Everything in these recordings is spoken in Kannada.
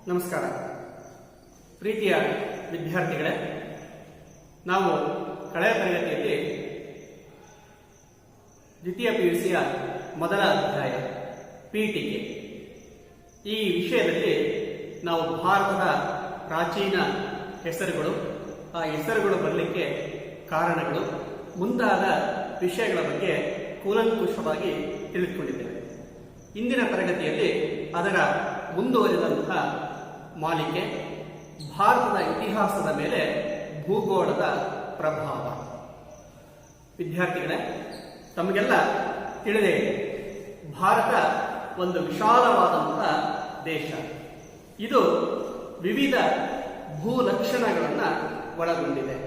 ನಮಸ್ಕಾರ ಪ್ರೀತಿಯ ವಿದ್ಯಾರ್ಥಿಗಳೇ, ನಾವು ಕಳೆದ ತರಗತಿಯಲ್ಲಿ ದ್ವಿತೀಯ ಪಿಯುಸಿಯ ಮೊದಲ ಅಧ್ಯಾಯ ಪೀಠಿಕೆ ಈ ವಿಷಯದಲ್ಲಿ ನಾವು ಭಾರತದ ಪ್ರಾಚೀನ ಹೆಸರುಗಳು, ಆ ಹೆಸರುಗಳು ಬರಲಿಕ್ಕೆ ಕಾರಣಗಳು ಮುಂತಾದ ವಿಷಯಗಳ ಬಗ್ಗೆ ಕೂಲಂಕುಷವಾಗಿ ತಿಳಿದುಕೊಂಡಿದ್ದೇವೆ. ಇಂದಿನ ತರಗತಿಯಲ್ಲಿ ಅದರ ಮುಂದುವರಿದಂತಹ ಮಾಲಿಕೆ ಭಾರತದ ಇತಿಹಾಸದ ಮೇಲೆ ಭೂಗೋಳದ ಪ್ರಭಾವ. ವಿದ್ಯಾರ್ಥಿಗಳೇ, ತಮಗೆಲ್ಲ ತಿಳಿದೇ ಭಾರತ ಒಂದು ವಿಶಾಲವಾದಂತಹ ದೇಶ. ಇದು ವಿವಿಧ ಭೂಲಕ್ಷಣಗಳನ್ನು ಒಳಗೊಂಡಿದೆ.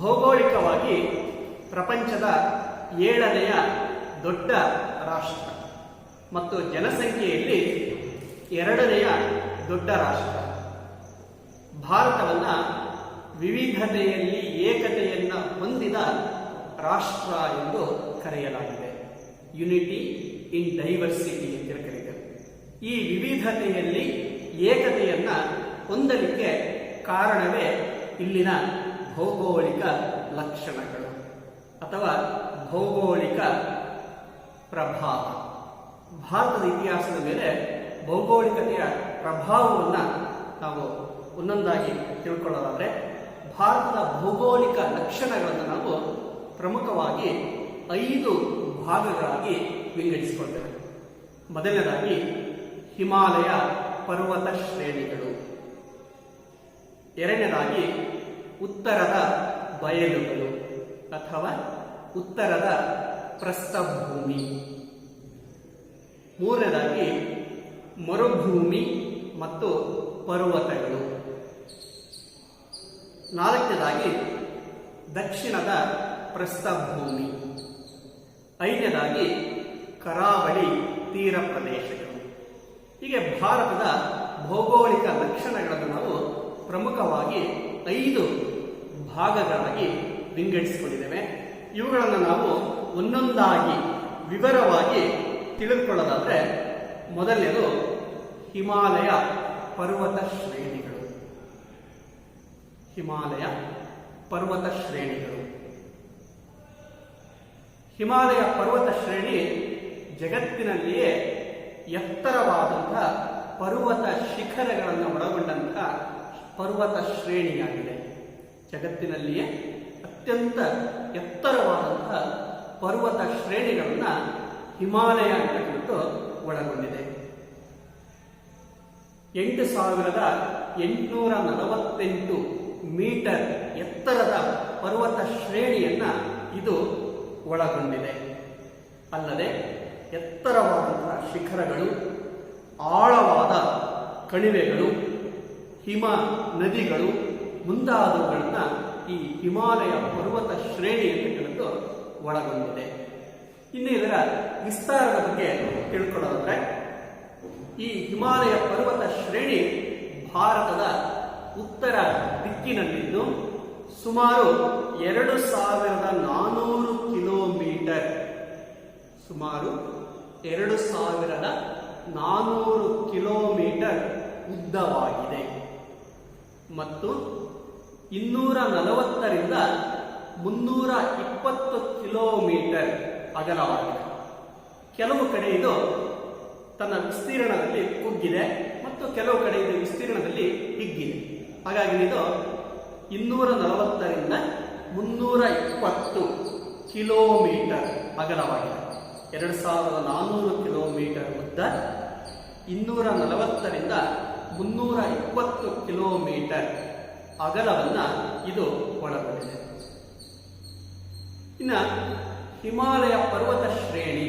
ಭೌಗೋಳಿಕವಾಗಿ ಪ್ರಪಂಚದ 7ನೆಯ ದೊಡ್ಡ ರಾಷ್ಟ್ರ ಮತ್ತು ಜನಸಂಖ್ಯೆಯಲ್ಲಿ 2ನೆಯ ದೊಡ್ಡ ರಾಷ್ಟ್ರ. ಭಾರತವನ್ನು ವಿವಿಧತೆಯಲ್ಲಿ ಏಕತೆಯನ್ನು ಹೊಂದಿದ ರಾಷ್ಟ್ರ ಎಂದು ಕರೆಯಲಾಗಿದೆ. ಯುನಿಟಿ ಇನ್ ಡೈವರ್ಸಿಟಿ ಅಂತ ಕರೀತಾರೆ. ಈ ವಿವಿಧತೆಯಲ್ಲಿ ಏಕತೆಯನ್ನು ಹೊಂದಲಿಕ್ಕೆ ಕಾರಣವೇ ಇಲ್ಲಿನ ಭೌಗೋಳಿಕ ಲಕ್ಷಣಗಳು ಅಥವಾ ಭೌಗೋಳಿಕ ಪ್ರಭಾವ. ಭಾರತದ ಇತಿಹಾಸದ ಮೇಲೆ ಭೌಗೋಳಿಕತೆಯ ಪ್ರಭಾವವನ್ನು ನಾವು ಒಂದೊಂದಾಗಿ ತಿಳ್ಕೊಳ್ಳೋದಾದರೆ, ಭಾರತದ ಭೌಗೋಳಿಕ ಲಕ್ಷಣಗಳನ್ನು ನಾವು ಪ್ರಮುಖವಾಗಿ 5 ಭಾಗಗಳಾಗಿ ವಿಂಗಡಿಸಿಕೊಳ್ತೇವೆ. ಮೊದಲನೇದಾಗಿ ಹಿಮಾಲಯ ಪರ್ವತ ಶ್ರೇಣಿಗಳು, ಎರಡನೇದಾಗಿ ಉತ್ತರದ ಬಯಲುಗಳು ಅಥವಾ ಉತ್ತರದ ಪ್ರಸ್ಥಭೂಮಿ, ಮೂರನೇದಾಗಿ ಮರುಭೂಮಿ ಮತ್ತು ಪರ್ವತಗಳು, ನಾಲ್ಕನೇದಾಗಿ ದಕ್ಷಿಣದ ಪ್ರಸ್ಥಭೂಮಿ, ಐದನೇದಾಗಿ ಕರಾವಳಿ ತೀರ ಪ್ರದೇಶಗಳು. ಹೀಗೆ ಭಾರತದ ಭೌಗೋಳಿಕ ಲಕ್ಷಣಗಳನ್ನು ನಾವು ಪ್ರಮುಖವಾಗಿ 5 ಭಾಗಗಳಾಗಿ ವಿಂಗಡಿಸಿಕೊಂಡಿದ್ದೇವೆ. ಇವುಗಳನ್ನು ನಾವು ಒಂದೊಂದಾಗಿ ವಿವರವಾಗಿ ತಿಳಿದುಕೊಳ್ಳೋದಾದರೆ, ಮೊದಲನೇದು ಹಿಮಾಲಯ ಪರ್ವತ ಶ್ರೇಣಿಗಳು. ಹಿಮಾಲಯ ಪರ್ವತ ಶ್ರೇಣಿಗಳು. ಹಿಮಾಲಯ ಪರ್ವತ ಶ್ರೇಣಿ ಜಗತ್ತಿನಲ್ಲಿಯೇ ಎತ್ತರವಾದಂತಹ ಪರ್ವತ ಶಿಖರಗಳನ್ನು ಒಳಗೊಂಡಂತಹ ಪರ್ವತ ಶ್ರೇಣಿಯಾಗಿದೆ. ಜಗತ್ತಿನಲ್ಲಿಯೇ ಅತ್ಯಂತ ಎತ್ತರವಾದಂತಹ ಪರ್ವತ ಶ್ರೇಣಿಗಳನ್ನು ಹಿಮಾಲಯ ಅಂತಕ್ಕಂಥದ್ದು ಒಳಗೊಂಡಿದೆ. 8,848 ಮೀಟರ್ ಎತ್ತರದ ಪರ್ವತ ಶ್ರೇಣಿಯನ್ನ ಇದು ಒಳಗೊಂಡಿದೆ. ಅಲ್ಲದೆ ಎತ್ತರವಾದಂತಹ ಶಿಖರಗಳು, ಆಳವಾದ ಕಣಿವೆಗಳು, ಹಿಮ ನದಿಗಳು ಮುಂತಾದವುಗಳನ್ನು ಈ ಹಿಮಾಲಯ ಪರ್ವತ ಶ್ರೇಣಿ ಅಂತಕ್ಕಂಥದ್ದು ಒಳಗೊಂಡಿದೆ. ಇನ್ನು ಇದರ ವಿಸ್ತಾರದ ಬಗ್ಗೆ ತಿಳ್ಕೊಳ್ಳೋದಾದ್ರೆ, ಈ ಹಿಮಾಲಯ ಪರ್ವತ ಶ್ರೇಣಿ ಭಾರತದ ಉತ್ತರ ದಿಕ್ಕಿನಲ್ಲಿದ್ದು ಸುಮಾರು 2,400 ಕಿಲೋಮೀಟರ್, ಸುಮಾರು 2,400 ಕಿಲೋಮೀಟರ್ ಉದ್ದವಾಗಿದೆ ಮತ್ತು 240ರಿಂದ 320 ಕಿಲೋಮೀಟರ್ ಅಗಲವಾಗಿದೆ. ಕೆಲವು ಕಡೆ ಇದು ತನ್ನ ವಿಸ್ತೀರ್ಣದಲ್ಲಿ ಕುಗ್ಗಿದೆ ಮತ್ತು ಕೆಲವು ಕಡೆ ಇದು ವಿಸ್ತೀರ್ಣದಲ್ಲಿ ಹಿಗ್ಗಿದೆ. ಹಾಗಾಗಿ ಇದು 240ರಿಂದ 320 ಕಿಲೋಮೀಟರ್ ಅಗಲವಾಗಿದೆ. 2,400 ಕಿಲೋಮೀಟರ್ ಉದ್ದ, 240ರಿಂದ 320 ಕಿಲೋಮೀಟರ್ ಅಗಲವನ್ನು ಇದು ಒಳಗೊಂಡಿದೆ. ಇನ್ನು ಹಿಮಾಲಯ ಪರ್ವತ ಶ್ರೇಣಿ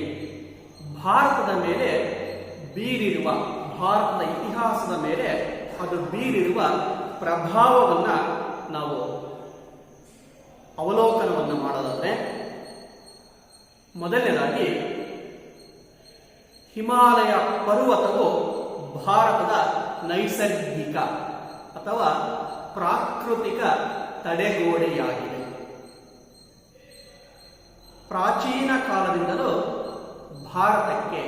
ಭಾರತದ ಮೇಲೆ ಬೀರಿರುವ, ಭಾರತದ ಇತಿಹಾಸದ ಮೇಲೆ ಅದು ಬೀರಿರುವ ಪ್ರಭಾವವನ್ನು ನಾವು ಅವಲೋಕನವನ್ನು ಮಾಡೋದಾದರೆ, ಮೊದಲನೇದಾಗಿ ಹಿಮಾಲಯ ಪರ್ವತವು ಭಾರತದ ನೈಸರ್ಗಿಕ ಅಥವಾ ಪ್ರಾಕೃತಿಕ ತಡೆಗೋಡೆಯಾಗಿದೆ. ಪ್ರಾಚೀನ ಕಾಲದಿಂದಲೂ ಭಾರತಕ್ಕೆ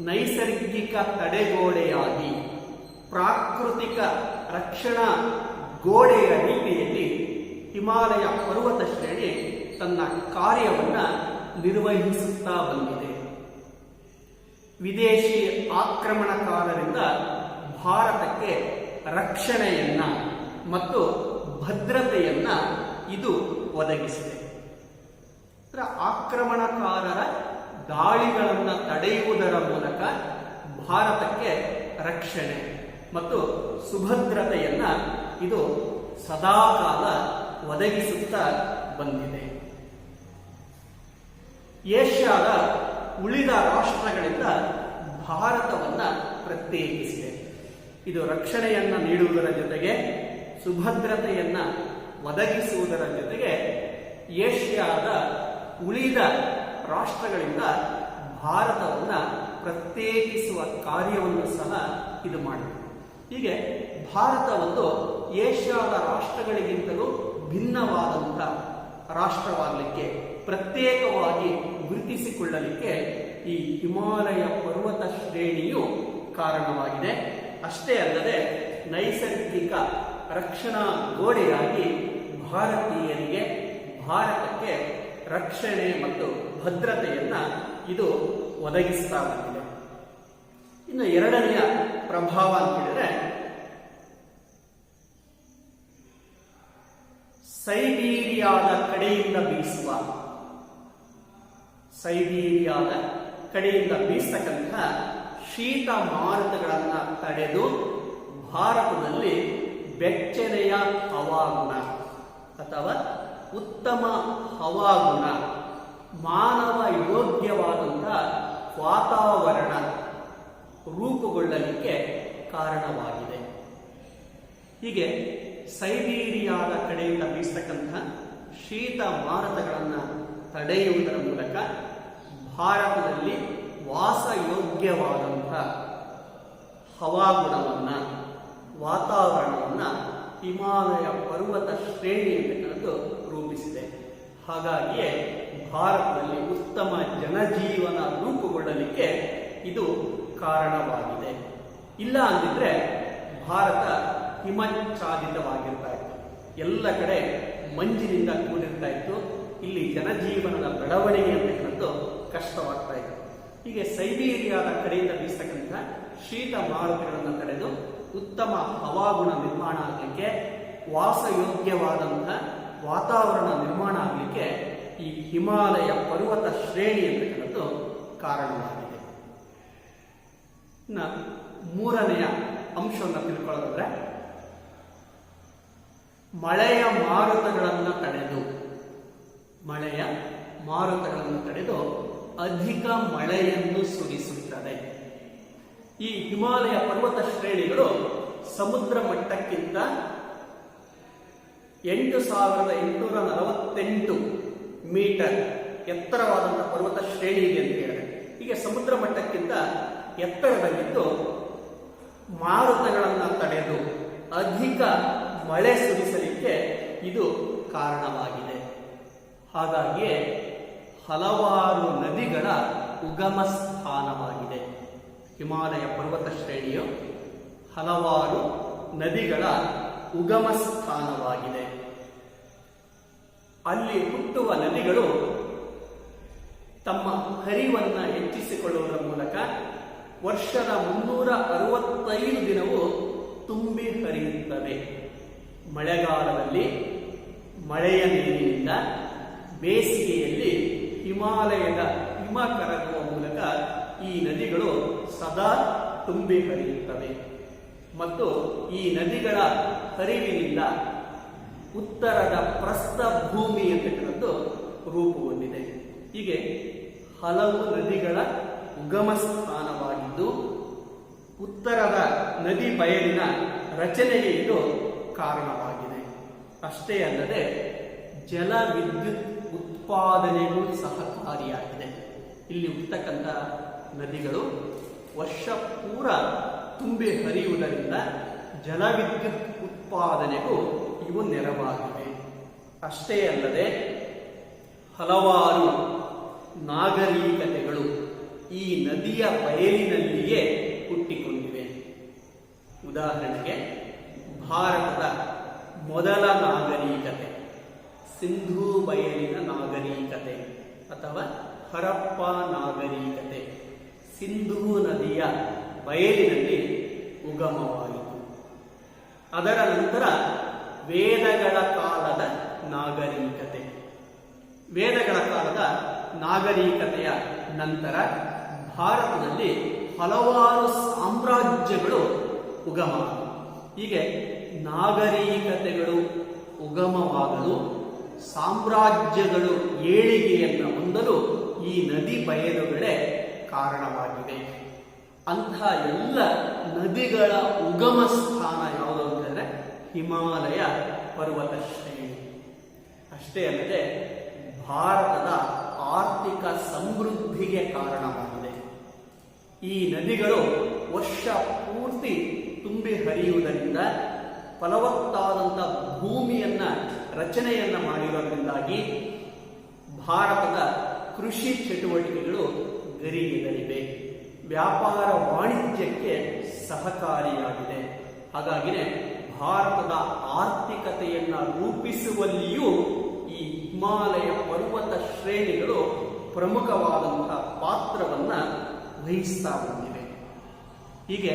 ನೈಸರ್ಗಿಕ ತಡೆಗೋಡೆಯಾಗಿ ಪ್ರಾಕೃತಿಕ ರಕ್ಷಣಾ ಗೋಡೆಯ ರೀತಿಯಲ್ಲಿ ಹಿಮಾಲಯ ಪರ್ವತ ಶ್ರೇಣಿ ತನ್ನ ಕಾರ್ಯವನ್ನ ನಿರ್ವಹಿಸುತ್ತಾ ಬಂದಿದೆ. ವಿದೇಶಿ ಆಕ್ರಮಣಕಾರರಿಂದ ಭಾರತಕ್ಕೆ ರಕ್ಷಣೆಯನ್ನ ಮತ್ತು ಭದ್ರತೆಯನ್ನ ಇದು ಒದಗಿಸಿದೆ. ಆಕ್ರಮಣಕಾರರ ದಾಳಿಗಳನ್ನು ತಡೆಯುವುದರ ಮೂಲಕ ಭಾರತಕ್ಕೆ ರಕ್ಷಣೆ ಮತ್ತು ಸುಭದ್ರತೆಯನ್ನ ಇದು ಸದಾಕಾಲ ಒದಗಿಸುತ್ತಾ ಬಂದಿದೆ. ಏಷ್ಯಾದ ಉಳಿದ ರಾಷ್ಟ್ರಗಳಿಂದ ಭಾರತವನ್ನ ಪ್ರತ್ಯೇಕಿಸಿದೆ. ಇದು ರಕ್ಷಣೆಯನ್ನ ನೀಡುವುದರ ಜೊತೆಗೆ ಸುಭದ್ರತೆಯನ್ನ ಒದಗಿಸುವುದರ ಜೊತೆಗೆ ಏಷ್ಯಾದ ಉಳಿದ ರಾಷ್ಟ್ರಗಳಿಂದ ಭಾರತವನ್ನ ಪ್ರತ್ಯೇಕಿಸುವ ಕಾರ್ಯವನ್ನು ಸಹ ಇದು ಮಾಡಿದೆ. ಹೀಗೆ ಭಾರತ ಒಂದು ಏಷ್ಯಾದ ರಾಷ್ಟ್ರಗಳಿಗಿಂತಲೂ ಭಿನ್ನವಾದಂತಹ ರಾಷ್ಟ್ರವಾಗಲಿಕ್ಕೆ, ಪ್ರತ್ಯೇಕವಾಗಿ ಗುರುತಿಸಿಕೊಳ್ಳಲಿಕ್ಕೆ ಈ ಹಿಮಾಲಯ ಪರ್ವತ ಶ್ರೇಣಿಯು ಕಾರಣವಾಗಿದೆ. ಅಷ್ಟೇ ಅಲ್ಲದೆ ನೈಸರ್ಗಿಕ ರಕ್ಷಣಾ ಗೋಡೆಯಾಗಿ ಭಾರತೀಯರಿಗೆ, ಭಾರತಕ್ಕೆ ರಕ್ಷಣೆ ಮತ್ತು ಭದ್ರತೆಯನ್ನ ಇದು ಒದಗಿಸ್ತಾ ಬಂದಿದೆ. ಇನ್ನು ಎರಡನೆಯ ಪ್ರಭಾವ ಅಂತ ಹೇಳಿದ್ರೆ ಸೈಬೀರಿಯಾದ ಕಡೆಯಿಂದ ಬೀಸತಕ್ಕಂತಹ ಶೀತ ಮಾರುತಗಳನ್ನು ತಡೆದು ಭಾರತದಲ್ಲಿ ಬೆಚ್ಚನೆಯ ಹವಾಗುಣ ಅಥವಾ ಉತ್ತಮ ಹವಾಗುಣ, ಮಾನವ ಯೋಗ್ಯವಾದಂತಹ ವಾತಾವರಣ ರೂಪುಗೊಳ್ಳಲಿಕ್ಕೆ ಕಾರಣವಾಗಿದೆ. ಹೀಗೆ ಸೈಬೀರಿಯಾದ ಕಡೆಯಿಂದ ಬೀಸತಕ್ಕಂತಹ ಶೀತ ಮಾರುತಗಳನ್ನು ತಡೆಯುವುದರ ಮೂಲಕ ಭಾರತದಲ್ಲಿ ವಾಸಯೋಗ್ಯವಾದಂತಹ ಹವಾಗುಣವನ್ನ, ವಾತಾವರಣವನ್ನ ಹಿಮಾಲಯ ಪರ್ವತ ಶ್ರೇಣಿ ಅಂತಕ್ಕಂಥದ್ದು ರೂಪಿಸಿದೆ. ಹಾಗಾಗಿಯೇ ಭಾರತದಲ್ಲಿ ಉತ್ತಮ ಜನಜೀವನ ರೂಪುಗೊಳ್ಳಲಿಕ್ಕೆ ಇದು ಕಾರಣವಾಗಿದೆ. ಇಲ್ಲ ಅಂದಿದ್ರೆ ಭಾರತ ಹಿಮಚ್ಛಾದಿತವಾಗಿರ್ತಾ ಇತ್ತು, ಎಲ್ಲ ಕಡೆ ಮಂಜಿನಿಂದ ಕೂಡಿರ್ತಾ ಇತ್ತು, ಇಲ್ಲಿ ಜನಜೀವನದ ಬೆಳವಣಿಗೆ ಅಂತಕ್ಕಂಥದ್ದು ಕಷ್ಟವಾಗ್ತಾ ಇತ್ತು. ಹೀಗೆ ಸೈಬೀರಿಯಾದ ಕಡೆಯಿಂದ ಬೀಸತಕ್ಕಂಥ ಶೀತ ಮಾರುತಗಳನ್ನು ತಡೆದು ಉತ್ತಮ ಹವಾಗುಣ ನಿರ್ಮಾಣ ಆಗಲಿಕ್ಕೆ, ವಾಸಯೋಗ್ಯವಾದಂತಹ ವಾತಾವರಣ ನಿರ್ಮಾಣ ಆಗಲಿಕ್ಕೆ ಈ ಹಿಮಾಲಯ ಪರ್ವತ ಶ್ರೇಣಿ ಅಂತಕ್ಕಂಥದ್ದು ಕಾರಣವಾಗಿದೆ. ಇನ್ನು ಮೂರನೆಯ ಅಂಶವನ್ನು ತಿಳ್ಕೊಳ್ಳೋದಾದ್ರೆ ಮಳೆಯ ಮಾರುತಗಳನ್ನು ತಡೆದು ಅಧಿಕ ಮಳೆಯನ್ನು ಸುರಿಸುತ್ತದೆ. ಈ ಹಿಮಾಲಯ ಪರ್ವತ ಶ್ರೇಣಿಗಳು ಸಮುದ್ರ ಮಟ್ಟಕ್ಕಿಂತ 8,848 ಮೀಟರ್ ಎತ್ತರವಾದಂತಹ ಪರ್ವತ ಶ್ರೇಣಿ ಇದೆ ಅಂತ ಹೇಳಿದ್ರೆ, ಹೀಗೆ ಸಮುದ್ರ ಮಟ್ಟಕ್ಕಿಂತ ಎತ್ತರದಲ್ಲಿದ್ದು ಮಾರುತಗಳನ್ನು ತಡೆದು ಅಧಿಕ ಮಳೆ ಸುರಿಸಲಿಕ್ಕೆ ಇದು ಕಾರಣವಾಗಿದೆ. ಹಾಗಾಗಿಯೇ ಹಲವಾರು ನದಿಗಳ ಉಗಮ ಸ್ಥಾನವಾಗಿದೆ. ಹಿಮಾಲಯ ಪರ್ವತ ಶ್ರೇಣಿಯು ಹಲವಾರು ನದಿಗಳ ಉಗಮ ಸ್ಥಾನವಾಗಿದೆ. ಅಲ್ಲಿ ಹುಟ್ಟುವ ನದಿಗಳು ತಮ್ಮ ಹರಿವನ್ನು ಹೆಚ್ಚಿಸಿಕೊಳ್ಳುವುದರ ಮೂಲಕ ವರ್ಷದ 365 ದಿನವೂ ತುಂಬಿ ಹರಿಯುತ್ತವೆ. ಮಳೆಗಾಲದಲ್ಲಿ ಮಳೆಯ ನೀರಿನಿಂದ, ಬೇಸಿಗೆಯಲ್ಲಿ ಹಿಮಾಲಯದ ಹಿಮ ಕರಗುವ ಮೂಲಕ ಈ ನದಿಗಳು ಸದಾ ತುಂಬಿ ಹರಿಯುತ್ತವೆ. ಮತ್ತು ಈ ನದಿಗಳ ಹರಿವಿನಿಂದ ಉತ್ತರದ ಪ್ರಸ್ಥಭೂಮಿ ಅಂತಕ್ಕಂಥದ್ದು ರೂಪುಗೊಂಡಿದೆ. ಹೀಗೆ ಹಲವು ನದಿಗಳ ಉಗಮ ಸ್ಥಾನವಾಗಿದ್ದು ಉತ್ತರದ ನದಿ ಬಯಲಿನ ರಚನೆಗೆ ಇದು ಕಾರಣವಾಗಿದೆ. ಅಷ್ಟೇ ಅಲ್ಲದೆ ಜಲ ವಿದ್ಯುತ್ ಉತ್ಪಾದನೆಗೂ ಸಹಕಾರಿಯಾಗಿದೆ. ಇಲ್ಲಿ ಹುಟ್ಟತಕ್ಕಂಥ ನದಿಗಳು ವರ್ಷ ಪೂರ ತುಂಬಿ ಹರಿಯುವುದರಿಂದ ಜಲವಿದ್ಯುತ್ ಉತ್ಪಾದನೆಗೂ ಇವು ನೆರವಾಗಿವೆ. ಅಷ್ಟೇ ಅಲ್ಲದೆ ಹಲವಾರು ನಾಗರಿಕತೆಗಳು ಈ ನದಿಯ ಬಯಲಿನಲ್ಲಿಯೇ ಹುಟ್ಟಿಕೊಂಡಿವೆ. ಉದಾಹರಣೆಗೆ ಭಾರತದ ಮೊದಲ ನಾಗರಿಕತೆ ಸಿಂಧೂ ಬಯಲಿನ ನಾಗರಿಕತೆ ಅಥವಾ ಹರಪ್ಪ ನಾಗರಿಕತೆ ಸಿಂಧೂ ನದಿಯ ಬಯಲಿನಲ್ಲಿ ಉಗಮವಾಯಿತು. ಅದರ ನಂತರ ವೇದಗಳ ಕಾಲದ ನಾಗರಿಕತೆ. ವೇದಗಳ ಕಾಲದ ನಾಗರಿಕತೆಯ ನಂತರ ಭಾರತದಲ್ಲಿ ಹಲವಾರು ಸಾಮ್ರಾಜ್ಯಗಳು ಉಗಮವಾದವು. ಹೀಗೆ ನಾಗರಿಕತೆಗಳು ಉಗಮವಾಗಲು ಸಾಮ್ರಾಜ್ಯಗಳು ಏಳಿಗೆಯನ್ನು ಹೊಂದಲು ಈ ನದಿ ಬಯಲುಗಳೇ ಕಾರಣವಾಗಿವೆ. ಅಂಥ ಎಲ್ಲ ನದಿಗಳ ಉಗಮ ಸ್ಥಾನ ಯಾವುದು ಅಂತಂದರೆ ಹಿಮಾಲಯ ಪರ್ವತ ಶ್ರೇಣಿ. ಅಷ್ಟೇ ಅಲ್ಲದೆ ಭಾರತದ ಆರ್ಥಿಕ ಸಮೃದ್ಧಿಗೆ ಕಾರಣವಾಗಿದೆ. ಈ ನದಿಗಳು ವರ್ಷ ಪೂರ್ತಿ ತುಂಬಿ ಹರಿಯುವುದರಿಂದ ಫಲವತ್ತಾದಂಥ ಭೂಮಿಯನ್ನ ರಚನೆಯನ್ನ ಮಾಡಿರೋದ್ರಿಂದಾಗಿ ಭಾರತದ ಕೃಷಿ ಚಟುವಟಿಕೆಗಳು ಗರಿಗೆದರಿವೆ. ವ್ಯಾಪಾರ ವಾಣಿಜ್ಯಕ್ಕೆ ಸಹಕಾರಿಯಾಗಿದೆ. ಹಾಗಾಗಿನೇ ಭಾರತದ ಆರ್ಥಿಕತೆಯನ್ನ ರೂಪಿಸುವಲ್ಲಿಯೂ ಈ ಹಿಮಾಲಯ ಪರ್ವತ ಶ್ರೇಣಿಗಳು ಪ್ರಮುಖವಾದಂತಹ ಪಾತ್ರವನ್ನ ವಹಿಸ್ತಾ ಬಂದಿವೆ. ಹೀಗೆ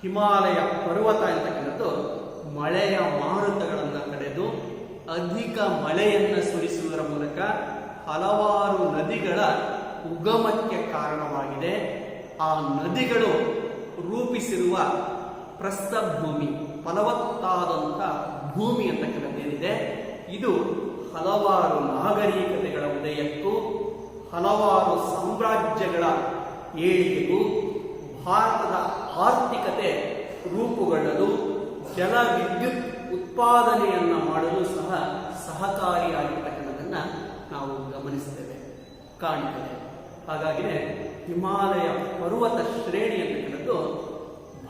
ಹಿಮಾಲಯ ಪರ್ವತ ಅಂತಕ್ಕಂಥದ್ದು ಮಳೆಯ ಮಾರುತಗಳನ್ನು ತಡೆದು ಅಧಿಕ ಮಳೆಯನ್ನು ಸುರಿಸುವುದರ ಮೂಲಕ ಹಲವಾರು ನದಿಗಳ ಉಗಮಕ್ಕೆ ಕಾರಣವಾಗಿದೆ. ಆ ನದಿಗಳು ರೂಪಿಸಿರುವ ಪ್ರಸ್ಥಭೂಮಿ, ಫಲವತ್ತಾದಂಥ ಭೂಮಿ ಅಂತಕ್ಕಂಥದ್ದೇನಿದೆ, ಇದು ಹಲವಾರು ನಾಗರಿಕತೆಗಳ ಉದಯಕ್ಕೂ ಹಲವಾರು ಸಾಮ್ರಾಜ್ಯಗಳ ಏಳಿಗೆಗೂ ಭಾರತದ ಆರ್ಥಿಕತೆ ರೂಪುಗೊಳ್ಳಲು ಜಲ ವಿದ್ಯುತ್ ಉತ್ಪಾದನೆಯನ್ನು ಮಾಡಲು ಸಹ ಸಹಕಾರಿಯಾಗಿರ್ತಕ್ಕಂಥದ್ದನ್ನು ನಾವು ಗಮನಿಸ್ತೇವೆ, ಕಾಣುತ್ತೇವೆ. ಹಾಗಾಗಿನೇ ಹಿಮಾಲಯ ಪರ್ವತ ಶ್ರೇಣಿ ಅಂತಕ್ಕಂಥದ್ದು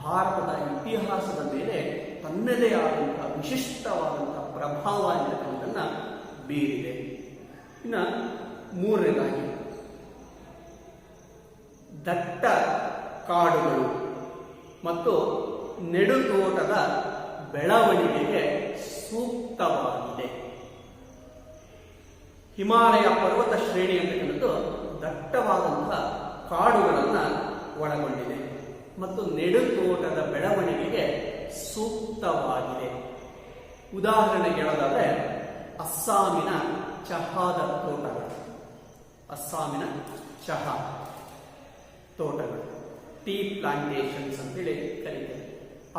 ಭಾರತದ ಇತಿಹಾಸದ ಮೇಲೆ ತನ್ನದೇ ಆದಂತಹ ವಿಶಿಷ್ಟವಾದಂತಹ ಪ್ರಭಾವ ಅಂತಕ್ಕಂಥದ್ದನ್ನು ಬೀರಿದೆ. ಇನ್ನು ಮೂರನೇದಾಗಿ ದಟ್ಟ ಕಾಡುಗಳು ಮತ್ತು ನೆಡುತೋಟದ ಬೆಳವಣಿಗೆಗೆ ಸೂಕ್ತವಾಗಿದೆ. ಹಿಮಾಲಯ ಪರ್ವತ ಶ್ರೇಣಿ ಅಂತಕ್ಕಂಥದ್ದು ದಟ್ಟವಾದಂತಹ ಕಾಡುಗಳನ್ನು ಒಳಗೊಂಡಿದೆ ಮತ್ತು ನೆಡುತೋಟದ ಬೆಳವಣಿಗೆಗೆ ಸೂಕ್ತವಾಗಿದೆ. ಉದಾಹರಣೆಗೆ ಹೇಳೋದಾದ್ರೆ ಅಸ್ಸಾಮಿನ ಚಹಾದ ತೋಟಗಳು, ಅಸ್ಸಾಮಿನ ಚಹಾ ತೋಟಗಳು, ಟೀ ಪ್ಲಾಂಟೇಶನ್ಸ್ ಅಂತೇಳಿ ಕರೀತಾರೆ.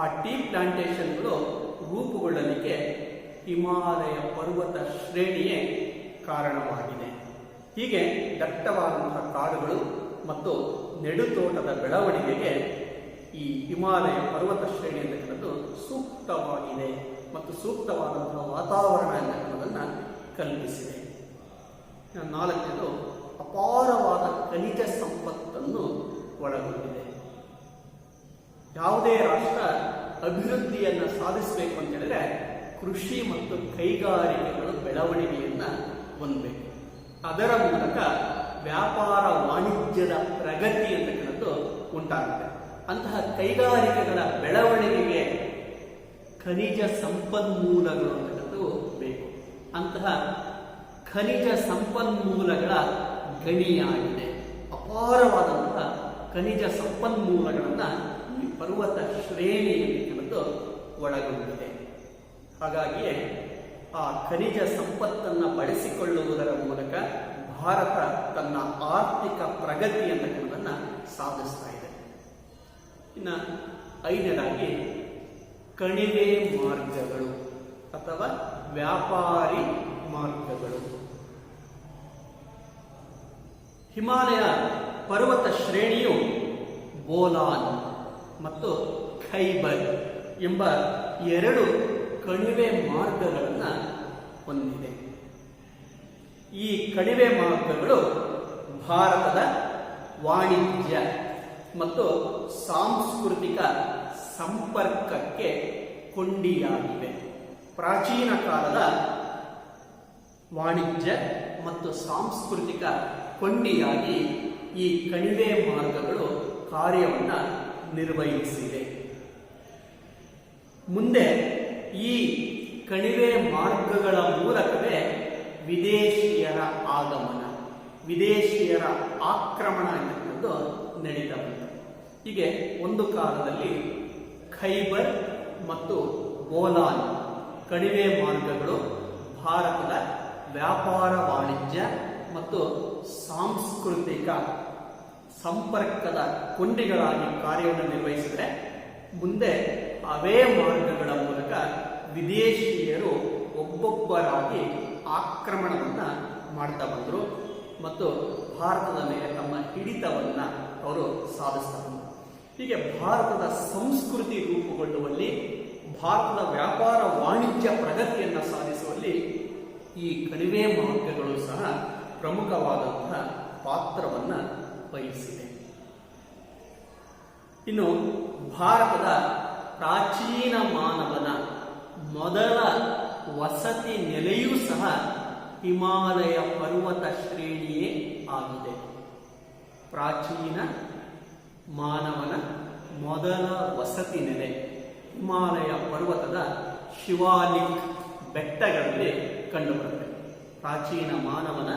ಆ ಟೀ ಪ್ಲಾಂಟೇಶನ್ಗಳು ರೂಪುಗೊಳ್ಳಲಿಕ್ಕೆ ಹಿಮಾಲಯ ಪರ್ವತ ಶ್ರೇಣಿಯೇ ಕಾರಣವಾಗಿದೆ. ಹೀಗೆ ದಟ್ಟವಾದಂತಹ ಕಾಡುಗಳು ಮತ್ತು ನೆಡುತೋಟದ ಬೆಳವಣಿಗೆಗೆ ಈ ಹಿಮಾಲಯ ಪರ್ವತ ಶ್ರೇಣಿ ಅಂತಕ್ಕಂಥದ್ದು ಸೂಕ್ತವಾಗಿದೆ ಮತ್ತು ಸೂಕ್ತವಾದಂತಹ ವಾತಾವರಣ ಅನ್ನೋದನ್ನು ಕಲ್ಪಿಸಿದೆ. ನಾಲ್ಕನೇದು ಅಪಾರವಾದ ಖನಿಜ ಸಂಪತ್ತನ್ನು ಒಳಗೊಂಡಿದೆ. ಯಾವುದೇ ರಾಷ್ಟ್ರ ಅಭಿವೃದ್ಧಿಯನ್ನು ಸಾಧಿಸಬೇಕು ಅಂತ ಹೇಳಿದ್ರೆ ಕೃಷಿ ಮತ್ತು ಕೈಗಾರಿಕೆಗಳು ಬೆಳವಣಿಗೆಯನ್ನು ಹೊಂದಬೇಕು. ಅದರ ಮೂಲಕ ವ್ಯಾಪಾರ ವಾಣಿಜ್ಯದ ಪ್ರಗತಿ ಅಂತಕ್ಕಂಥದ್ದು ಉಂಟಾಗುತ್ತೆ. ಅಂತಹ ಕೈಗಾರಿಕೆಗಳ ಬೆಳವಣಿಗೆಗೆ ಖನಿಜ ಸಂಪನ್ಮೂಲಗಳು ಅಂತಕ್ಕಂಥದ್ದು ಬೇಕು. ಅಂತಹ ಖನಿಜ ಸಂಪನ್ಮೂಲಗಳ ಗಣಿಯಾಗಿದೆ. ಅಪಾರವಾದಂತಹ ಖನಿಜ ಸಂಪನ್ಮೂಲಗಳನ್ನು ಈ ಪರ್ವತ ಶ್ರೇಣಿ ಅಂತಕ್ಕಂಥದ್ದು ಒಳಗೊಂಡಿದೆ. ಹಾಗಾಗಿಯೇ ಆ ಖನಿಜ ಸಂಪತ್ತನ್ನು ಬಳಸಿಕೊಳ್ಳುವುದರ ಮೂಲಕ ಭಾರತ ತನ್ನ ಆರ್ಥಿಕ ಪ್ರಗತಿ ಅಂತಕ್ಕಂಥದ್ದನ್ನು ಸಾಧಿಸ್ತಾ ಇದೆ. ಇನ್ನು ಐದನೇದಾಗಿ ಕಣಿವೆ ಮಾರ್ಗಗಳು ಅಥವಾ ವ್ಯಾಪಾರಿ ಮಾರ್ಗಗಳು. ಹಿಮಾಲಯ ಪರ್ವತ ಶ್ರೇಣಿಯು ಬೋಲಾನ್ ಮತ್ತು ಖೈಬರ್ ಎಂಬ ಎರಡು ಕಣಿವೆ ಮಾರ್ಗಗಳನ್ನು ಹೊಂದಿದೆ. ಈ ಕಣಿವೆ ಮಾರ್ಗಗಳು ಭಾರತದ ವಾಣಿಜ್ಯ ಮತ್ತು ಸಾಂಸ್ಕೃತಿಕ ಸಂಪರ್ಕಕ್ಕೆ ಕೊಂಡಿಯಾಗಿವೆ. ಪ್ರಾಚೀನ ಕಾಲದ ವಾಣಿಜ್ಯ ಮತ್ತು ಸಾಂಸ್ಕೃತಿಕ ಕೊಂಡಿಯಾಗಿ ಈ ಕಣಿವೆ ಮಾರ್ಗಗಳು ಕಾರ್ಯವನ್ನು ನಿರ್ವಹಿಸಿವೆ. ಮುಂದೆ ಈ ಕಣಿವೆ ಮಾರ್ಗಗಳ ಮೂಲಕವೇ ವಿದೇಶಿಯರ ಆಗಮನ, ವಿದೇಶಿಯರ ಆಕ್ರಮಣ ಎನ್ನುವುದು ನಡೀತಾ ಬಂತು. ಹೀಗೆ ಒಂದು ಕಾಲದಲ್ಲಿ ಖೈಬರ್ ಮತ್ತು ಬೋಲಾನ್ ಕಣಿವೆ ಮಾರ್ಗಗಳು ಭಾರತದ ವ್ಯಾಪಾರ ವಾಣಿಜ್ಯ ಮತ್ತು ಸಾಂಸ್ಕೃತಿಕ ಸಂಪರ್ಕದ ಕೊಂಡಿಗಳಾಗಿ ಕಾರ್ಯವನ್ನು ನಿರ್ವಹಿಸಿದರೆ, ಮುಂದೆ ಅವೇ ಮಾರ್ಗಗಳ ಮೂಲಕ ವಿದೇಶಿಯರು ಒಬ್ಬೊಬ್ಬರಾಗಿ ಆಕ್ರಮಣವನ್ನು ಮಾಡ್ತಾ ಬಂದರು ಮತ್ತು ಭಾರತದ ಮೇಲೆ ತಮ್ಮ ಹಿಡಿತವನ್ನ ಅವರು ಸಾಧಿಸ್ತಾ ಬಂದರು. ಹೀಗೆ ಭಾರತದ ಸಂಸ್ಕೃತಿ ರೂಪುಗೊಳ್ಳುವಲ್ಲಿ, ಭಾರತದ ವ್ಯಾಪಾರ ವಾಣಿಜ್ಯ ಪ್ರಗತಿಯನ್ನು ಸಾಧಿಸುವಲ್ಲಿ ಈ ಕಣಿವೆ ಮಾರ್ಗಗಳು ಸಹ ಪ್ರಮುಖವಾದಂತಹ ಪಾತ್ರವನ್ನು ವಹಿಸಿದೆ. ಇನ್ನು ಭಾರತದ ಪ್ರಾಚೀನ ಮಾನವನ ಮೊದಲ ವಸತಿ ನೆಲೆಯೂ ಸಹ ಹಿಮಾಲಯ ಪರ್ವತ ಶ್ರೇಣಿಯೇ ಆಗಿದೆ. ಪ್ರಾಚೀನ ಮಾನವನ ಮೊದಲ ವಸತಿ ನೆಲೆ ಹಿಮಾಲಯ ಪರ್ವತದ ಶಿವಾಲಿಕ್ ಬೆಟ್ಟಗಳಲ್ಲಿ ಕಂಡುಬರುತ್ತದೆ. ಪ್ರಾಚೀನ ಮಾನವನ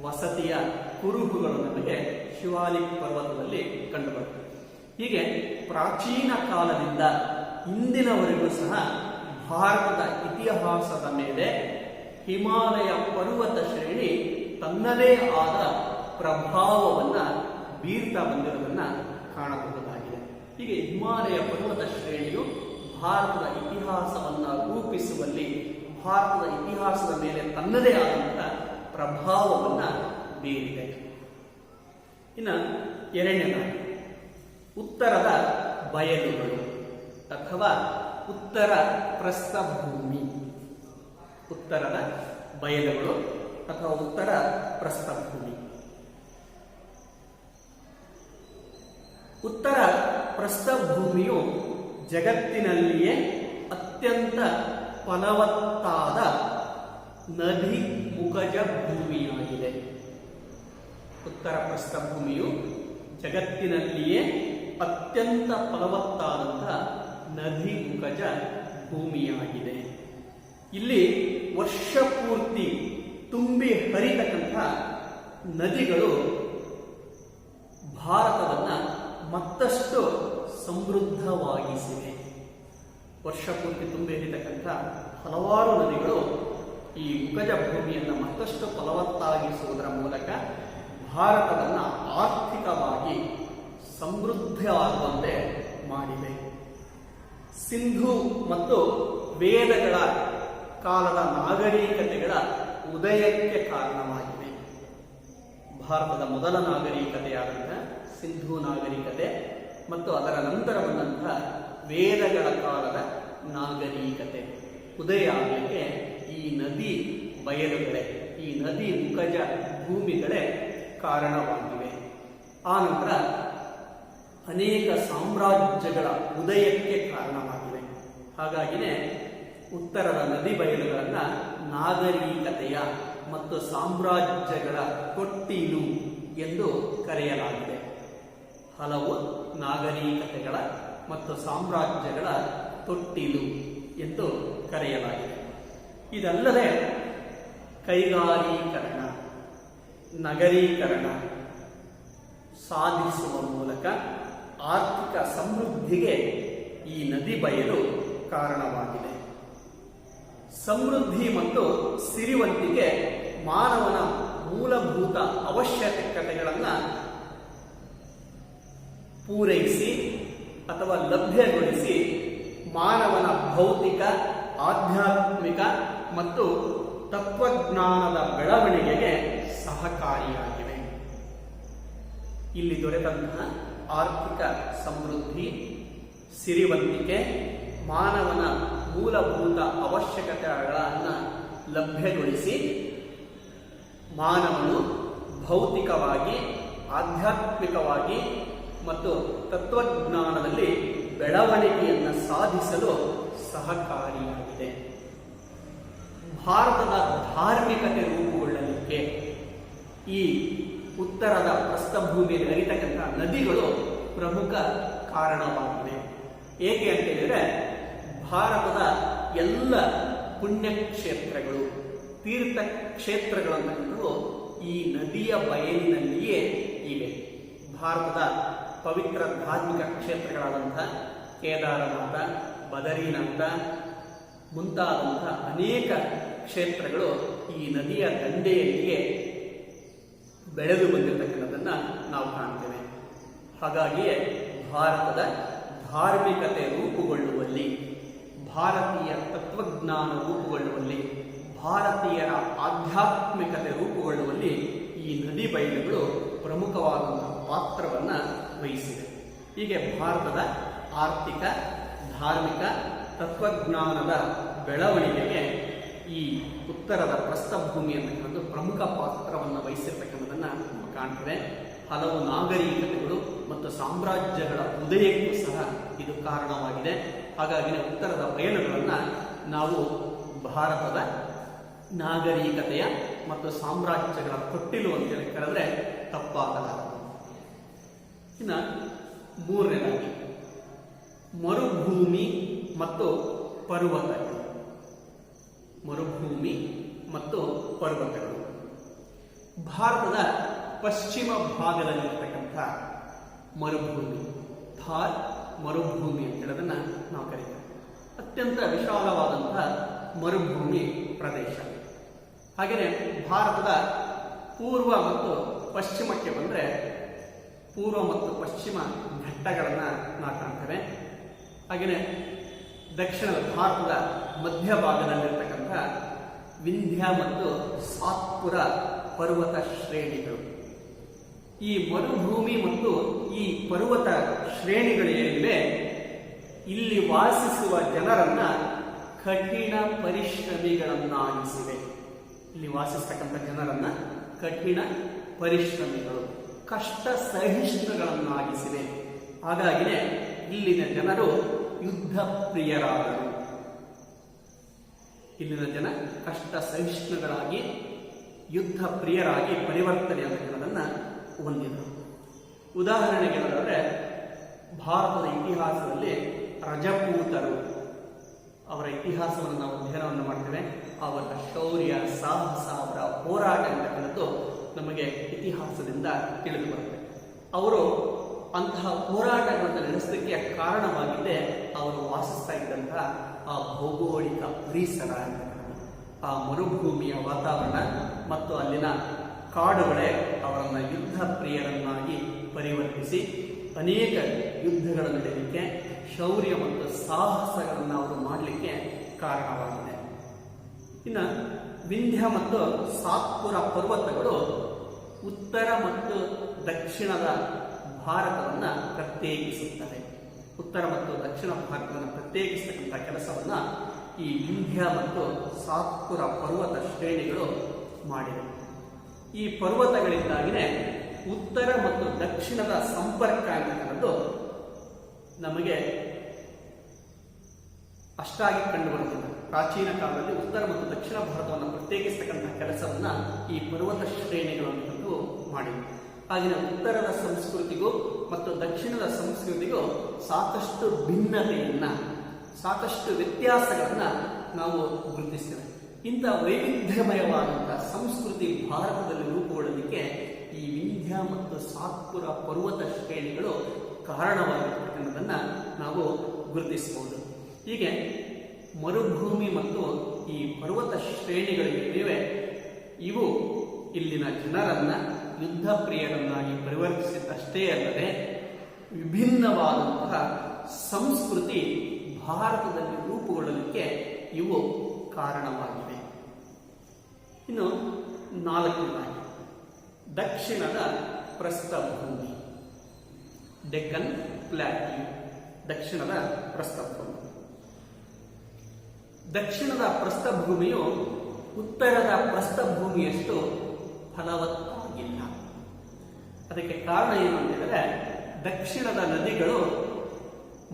ವಸತಿಯ ಕುರುಹುಗಳು ನಮಗೆ ಶಿವಾಲಿಕ್ ಪರ್ವತದಲ್ಲಿ ಕಂಡುಬರುತ್ತದೆ. ಹೀಗೆ ಪ್ರಾಚೀನ ಕಾಲದಿಂದ ಇಂದಿನವರೆಗೂ ಸಹ ಭಾರತದ ಇತಿಹಾಸದ ಮೇಲೆ ಹಿಮಾಲಯ ಪರ್ವತ ಶ್ರೇಣಿ ತನ್ನದೇ ಆದ ಪ್ರಭಾವವನ್ನು ಬೀರ್ತಾ ಬಂದಿರುವುದನ್ನು ಕಾಣಬಹುದಾಗಿದೆ. ಹೀಗೆ ಹಿಮಾಲಯ ಪರ್ವತ ಶ್ರೇಣಿಯು ಭಾರತದ ಇತಿಹಾಸವನ್ನು ರೂಪಿಸುವಲ್ಲಿ, ಭಾರತದ ಇತಿಹಾಸದ ಮೇಲೆ ತನ್ನದೇ ಆದಂತಹ ಪ್ರಭಾವವನ್ನು ಬೀರಿದೆ. ಇನ್ನು ಎರಡನೇದಾಗಿ ಉತ್ತರದ ಬಯಲುಗಳು ಅಥವಾ ಉತ್ತರ ಪ್ರಸ್ಥಭೂಮಿ. ಉತ್ತರದ ಬಯಲುಗಳು ಅಥವಾ ಉತ್ತರ ಪ್ರಸ್ಥಭೂಮಿ. ಉತ್ತರ ಪ್ರಸ್ಥಭೂಮಿಯು ಜಗತ್ತಿನಲ್ಲಿಯೇ ಅತ್ಯಂತ ಫಲವತ್ತಾದ ನದಿ ಮುಖಜ ಭೂಮಿಯಾಗಿದೆ. ಉತ್ತರ ಪ್ರಸ್ಥಭೂಮಿಯು ಜಗತ್ತಿನಲ್ಲಿಯೇ ಅತ್ಯಂತ ಫಲವತ್ತಾದಂತಹ ನದಿ ಮುಖಜ ಭೂಮಿಯಾಗಿದೆ. ಇಲ್ಲಿ ವರ್ಷ ಪೂರ್ತಿ ತುಂಬಿ ಹರಿತಕ್ಕಂಥ ನದಿಗಳು ಭಾರತವನ್ನು ಮತ್ತಷ್ಟು ಸಮೃದ್ಧವಾಗಿಸಿವೆ. ವರ್ಷ ಪೂರ್ತಿ ತುಂಬಿ ಹರಿತಕ್ಕಂಥ ಹಲವಾರು ನದಿಗಳು ಈ ಮುಖಜ ಭೂಮಿಯನ್ನು ಮತ್ತಷ್ಟು ಫಲವತ್ತಾಗಿಸುವುದರ ಮೂಲಕ ಭಾರತವನ್ನು ಆರ್ಥಿಕವಾಗಿ ಸಮೃದ್ಧವಾಗುವಂತೆ ಮಾಡಿವೆ. ಸಿಂಧು ಮತ್ತು ವೇದಗಳ ಕಾಲದ ನಾಗರಿಕತೆಗಳ ಉದಯಕ್ಕೆ ಕಾರಣವಾಗಿವೆ. ಭಾರತದ ಮೊದಲ ನಾಗರಿಕತೆಯಾದಂತಹ ಸಿಂಧು ನಾಗರಿಕತೆ ಮತ್ತು ಅದರ ನಂತರ ಬಂದಂತಹ ವೇದಗಳ ಕಾಲದ ನಾಗರಿಕತೆ ಉದಯ ಆಗಲಿಕ್ಕೆ ಈ ನದಿ ಬಯಲುಗಳೇ, ಈ ನದಿ ಮುಖಜ ಭೂಮಿಗಳೇ ಕಾರಣವಾಗಿವೆ. ಆ ನಂತರ ಅನೇಕ ಸಾಮ್ರಾಜ್ಯಗಳ ಉದಯಕ್ಕೆ ಕಾರಣವಾಗಿವೆ. ಹಾಗಾಗಿನೇ ಉತ್ತರದ ನದಿ ಬಯಲುಗಳನ್ನು ನಾಗರಿಕತೆಯ ಮತ್ತು ಸಾಮ್ರಾಜ್ಯಗಳ ತೊಟ್ಟಿಲು ಎಂದು ಕರೆಯಲಾಗಿದೆ. ಹಲವು ನಾಗರಿಕತೆಗಳ ಮತ್ತು ಸಾಮ್ರಾಜ್ಯಗಳ ತೊಟ್ಟಿಲು ಎಂದು ಕರೆಯಲಾಗಿದೆ. ಇದಲ್ಲದೆ ಕೈಗಾರೀಕರಣ, ನಗರೀಕರಣ ಸಾಧಿಸುವ ಮೂಲಕ ಆರ್ಥಿಕ ಸಮೃದ್ಧಿಗೆ ಈ ನದಿ ಬಯಲು ಕಾರಣವಾಗಿದೆ. ಸಮೃದ್ಧಿ ಮತ್ತು ಸಿರಿವಂತಿಕೆ ಮಾನವನ ಮೂಲಭೂತ ಅವಶ್ಯಕತೆಗಳನ್ನು ಪೂರೈಸಿ ಅಥವಾ ಲಭ್ಯಗೊಳಿಸಿ ಮಾನವನ ಭೌತಿಕ, ಆಧ್ಯಾತ್ಮಿಕ ಮತ್ತು ತತ್ವಜ್ಞಾನದ ಬೆಳವಣಿಗೆಗೆ ಸಹಕಾರಿಯಾಗಿವೆ. ಇಲ್ಲಿ ದೊರೆತಂತಹ ಆರ್ಥಿಕ ಸಮೃದ್ಧಿ, ಸಿರಿವಂತಿಕೆ ಮಾನವನ ಮೂಲಭೂತ ಅವಶ್ಯಕತೆಗಳನ್ನು ಲಭ್ಯಗೊಳಿಸಿ ಮಾನವನು ಭೌತಿಕವಾಗಿ, ಆಧ್ಯಾತ್ಮಿಕವಾಗಿ ಮತ್ತು ತತ್ವಜ್ಞಾನದಲ್ಲಿ ಬೆಳವಣಿಗೆಯನ್ನು ಸಾಧಿಸಲು ಸಹಕಾರಿಯಾಗಿದೆ. ಭಾರತದ ಧಾರ್ಮಿಕತೆ ರೂಪುಗೊಳ್ಳಲಿಕ್ಕೆ ಈ ಉತ್ತರದ ಪ್ರಸ್ಥಭೂಮಿಯಲ್ಲಿ ಹರಿತಕ್ಕಂಥ ನದಿಗಳು ಪ್ರಮುಖ ಕಾರಣವಾಗಿವೆ. ಏಕೆ ಅಂತ ಹೇಳಿದರೆ ಭಾರತದ ಎಲ್ಲ ಪುಣ್ಯಕ್ಷೇತ್ರಗಳು, ತೀರ್ಥ ಕ್ಷೇತ್ರಗಳಂತೂ ಈ ನದಿಯ ಬಯಲಿನಲ್ಲಿಯೇ ಇವೆ. ಭಾರತದ ಪವಿತ್ರ ಧಾರ್ಮಿಕ ಕ್ಷೇತ್ರಗಳಾದಂಥ ಕೇದಾರನಾಥ, ಬದರಿನಾಥ ಮುಂತಾದಂಥ ಅನೇಕ ಕ್ಷೇತ್ರಗಳು ಈ ನದಿಯ ದಂಡೆಯಲ್ಲಿಯೇ ಬೆಳೆದು ಬಂದಿರತಕ್ಕಂಥದ್ದನ್ನು ನಾವು ಕಾಣ್ತೇವೆ. ಹಾಗಾಗಿಯೇ ಭಾರತದ ಧಾರ್ಮಿಕತೆ ರೂಪುಗೊಳ್ಳುವಲ್ಲಿ, ಭಾರತೀಯ ತತ್ವಜ್ಞಾನ ರೂಪುಗೊಳ್ಳುವಲ್ಲಿ, ಭಾರತೀಯರ ಆಧ್ಯಾತ್ಮಿಕತೆ ರೂಪುಗೊಳ್ಳುವಲ್ಲಿ ಈ ನದಿ ಬಯಲುಗಳು ಪ್ರಮುಖವಾದಂತಹ ಪಾತ್ರವನ್ನು ವಹಿಸಿವೆ. ಹೀಗೆ ಭಾರತದ ಆರ್ಥಿಕ, ಧಾರ್ಮಿಕ, ತತ್ವಜ್ಞಾನದ ಬೆಳವಣಿಗೆಗೆ ಈ ಉತ್ತರದ ಪ್ರಸ್ಥಭೂಮಿ ಅನ್ನತಕ್ಕಂಥ ಪ್ರಮುಖ ಪಾತ್ರವನ್ನು ವಹಿಸಿರ್ತಕ್ಕಂಥದ್ದನ್ನು ನಾವು ಕಾಣ್ತೇವೆ. ಹಲವು ನಾಗರಿಕತೆಗಳು ಮತ್ತು ಸಾಮ್ರಾಜ್ಯಗಳ ಉದಯಕ್ಕೂ ಸಹ ಇದು ಕಾರಣವಾಗಿದೆ. ಹಾಗಾಗಿ ಉತ್ತರದ ಬಯಲುಗಳನ್ನು ನಾವು ಭಾರತದ ನಾಗರಿಕತೆಯ ಮತ್ತು ಸಾಮ್ರಾಜ್ಯಗಳ ತೊಟ್ಟಿಲು ಅಂತೇಳಿ ಕರೆದ್ರೆ ತಪ್ಪಾಗಲಾರದು. ಇನ್ನು ಮೂರನೇದಾಗಿ ಮರುಭೂಮಿ ಮತ್ತು ಪರ್ವತಗಳು. ಮರುಭೂಮಿ ಮತ್ತು ಪರ್ವತಗಳು ಭಾರತದ ಪಶ್ಚಿಮ ಭಾಗದಲ್ಲಿರ್ತಕ್ಕಂಥ ಮರುಭೂಮಿ, ಥಾರ್ ಮರುಭೂಮಿ ಅಂತ ಹೇಳೋದನ್ನ ನಾವು ಕರೀತೇವೆ. ಅತ್ಯಂತ ವಿಶಾಲವಾದಂತಹ ಮರುಭೂಮಿ ಪ್ರದೇಶ. ಹಾಗೆಯೇ ಭಾರತದ ಪೂರ್ವ ಮತ್ತು ಪಶ್ಚಿಮಕ್ಕೆ ಬಂದರೆ ಪೂರ್ವ ಮತ್ತು ಪಶ್ಚಿಮ ಘಟ್ಟಗಳನ್ನು ನಾವು ಕಾಣ್ತೇವೆ. ಹಾಗೆಯೇ ದಕ್ಷಿಣದ ಭಾರತದ ಮಧ್ಯಭಾಗದಲ್ಲಿರ್ತಕ್ಕಂಥ ವಿಂಧ್ಯ ಮತ್ತು ಸಾತ್ಪುರ ಪರ್ವತ ಶ್ರೇಣಿಗಳು. ಈ ಮರುಭೂಮಿ ಮತ್ತು ಈ ಪರ್ವತ ಶ್ರೇಣಿಗಳು ಏನಿವೆ, ಇಲ್ಲಿ ವಾಸಿಸುವ ಜನರನ್ನ ಕಠಿಣ ಪರಿಶ್ರಮಿಗಳನ್ನಾಗಿಸಿವೆ. ಇಲ್ಲಿ ವಾಸಿಸ್ತಕ್ಕಂಥ ಜನರನ್ನ ಕಠಿಣ ಪರಿಶ್ರಮಿಗಳು, ಕಷ್ಟ ಸಹಿಷ್ಣುಗಳನ್ನಾಗಿಸಿವೆ. ಹಾಗಾಗಿನೇ ಇಲ್ಲಿನ ಜನರು ಯುದ್ಧ ಪ್ರಿಯರಾದರು. ಇಲ್ಲಿನ ಜನ ಕಷ್ಟ ಸಹಿಷ್ಣುಗಳಾಗಿ ಯುದ್ಧ ಪ್ರಿಯರಾಗಿ ಪರಿವರ್ತನೆ ಅನ್ನೋದನ್ನ ಹೊಂದಿದರು. ಉದಾಹರಣೆಗೆ ಹೇಳಿದ್ರೆ ಭಾರತದ ಇತಿಹಾಸದಲ್ಲಿ ರಜಪೂತರು, ಅವರ ಇತಿಹಾಸವನ್ನು ನಾವು ಅಧ್ಯಯನವನ್ನು ಮಾಡ್ತೇವೆ. ಅವರ ಶೌರ್ಯ, ಸಾಹಸ, ಅವರ ಹೋರಾಟ ಅಂತಕ್ಕಂಥದ್ದು ನಮಗೆ ಇತಿಹಾಸದಿಂದ ತಿಳಿದು ಬರುತ್ತೆ. ಅವರು ಅಂತಹ ಹೋರಾಟಗಳನ್ನು ನಡೆಸಲಿಕ್ಕೆ ಕಾರಣವಾಗಿದ್ದೇ ಅವರು ವಾಸಿಸ್ತಾ ಇದ್ದಂತಹ ಆ ಭೌಗೋಳಿಕ ಪರಿಸರ, ಆ ಮರುಭೂಮಿಯ ವಾತಾವರಣ ಮತ್ತು ಅಲ್ಲಿನ ಕಾಡುಗಳೇ ಅವರನ್ನು ಯುದ್ಧ ಪ್ರಿಯರನ್ನಾಗಿ ಪರಿವರ್ತಿಸಿ ಅನೇಕ ಯುದ್ಧಗಳ ನಡೆಯಲಿಕ್ಕೆ, ಶೌರ್ಯ ಮತ್ತು ಸಾಹಸಗಳನ್ನು ಅವರು ಮಾಡಲಿಕ್ಕೆ ಕಾರಣವಾಗಿದೆ. ಇನ್ನು ವಿಂಧ್ಯ ಮತ್ತು ಸಾತ್ಪುರ ಪರ್ವತಗಳು ಉತ್ತರ ಮತ್ತು ದಕ್ಷಿಣದ ಭಾರತವನ್ನು ಪ್ರತ್ಯೇಕಿಸುತ್ತವೆ. ಉತ್ತರ ಮತ್ತು ದಕ್ಷಿಣ ಭಾರತವನ್ನು ಪ್ರತ್ಯೇಕಿಸತಕ್ಕಂಥ ಕೆಲಸವನ್ನ ಈ ವಿಂಧ್ಯ ಮತ್ತು ಸಾತ್ಪುರ ಪರ್ವತ ಶ್ರೇಣಿಗಳು ಮಾಡಿವೆ. ಈ ಪರ್ವತಗಳಿಂದಾಗಿನೇ ಉತ್ತರ ಮತ್ತು ದಕ್ಷಿಣದ ಸಂಪರ್ಕ ಅನ್ನೋದು ನಮಗೆ ಅಷ್ಟಾಗಿ ಕಂಡುಬರುತ್ತದೆ. ಪ್ರಾಚೀನ ಕಾಲದಲ್ಲಿ ಉತ್ತರ ಮತ್ತು ದಕ್ಷಿಣ ಭಾರತವನ್ನು ಪ್ರತ್ಯೇಕಿಸತಕ್ಕಂಥ ಕೆಲಸವನ್ನ ಈ ಪರ್ವತ ಶ್ರೇಣಿಗಳು ಅಂತಂದು ಮಾಡಿವೆ. ಹಾಗೆಯೇ ಉತ್ತರದ ಸಂಸ್ಕೃತಿಗೂ ಮತ್ತು ದಕ್ಷಿಣದ ಸಂಸ್ಕೃತಿಗೂ ಸಾಕಷ್ಟು ಭಿನ್ನತೆಯನ್ನ, ಸಾಕಷ್ಟು ವ್ಯತ್ಯಾಸಗಳನ್ನ ನಾವು ಗುರುತಿಸ್ತೇವೆ. ಇಂಥ ವೈವಿಧ್ಯಮಯವಾದಂತಹ ಸಂಸ್ಕೃತಿ ಭಾರತದಲ್ಲಿ ರೂಪುಗೊಳ್ಳಲಿಕ್ಕೆ ಈ ವಿಂಧ್ಯ ಮತ್ತು ಸಾತ್ಪುರ ಪರ್ವತ ಶ್ರೇಣಿಗಳು ಕಾರಣವಾಗಿರ್ತಕ್ಕಂಥದ್ದನ್ನ ನಾವು ಗುರುತಿಸಬಹುದು. ಹೀಗೆ ಮರುಭೂಮಿ ಮತ್ತು ಈ ಪರ್ವತ ಶ್ರೇಣಿಗಳಿವೆ, ಇವು ಇಲ್ಲಿನ ಜನರನ್ನ ಯುದ್ಧ ಪ್ರಿಯರನ್ನಾಗಿ ಪರಿವರ್ತಿಸಿದ್ದಷ್ಟೇ ಅಲ್ಲದೆ ವಿಭಿನ್ನವಾದಂತಹ ಸಂಸ್ಕೃತಿ ಭಾರತದಲ್ಲಿ ರೂಪುಗೊಳ್ಳಲಿಕ್ಕೆ ಇವು ಕಾರಣವಾಗಿವೆ. ಇನ್ನು ನಾಲ್ಕನೇದಾಗಿ ದಕ್ಷಿಣದ ಪ್ರಸ್ಥಭೂಮಿ, ಡೆಕ್ಕನ್ ಪ್ಲಾಟ್ಯೂ, ದಕ್ಷಿಣದ ಪ್ರಸ್ಥಭೂಮಿ. ದಕ್ಷಿಣದ ಪ್ರಸ್ಥಭೂಮಿಯು ಉತ್ತರದ ಪ್ರಸ್ಥಭೂಮಿಯಷ್ಟು ಫಲವತ್ತಾಗಿಲ್ಲ. ಅದಕ್ಕೆ ಕಾರಣ ಏನು ಅಂತಂದರೆ, ದಕ್ಷಿಣದ ನದಿಗಳು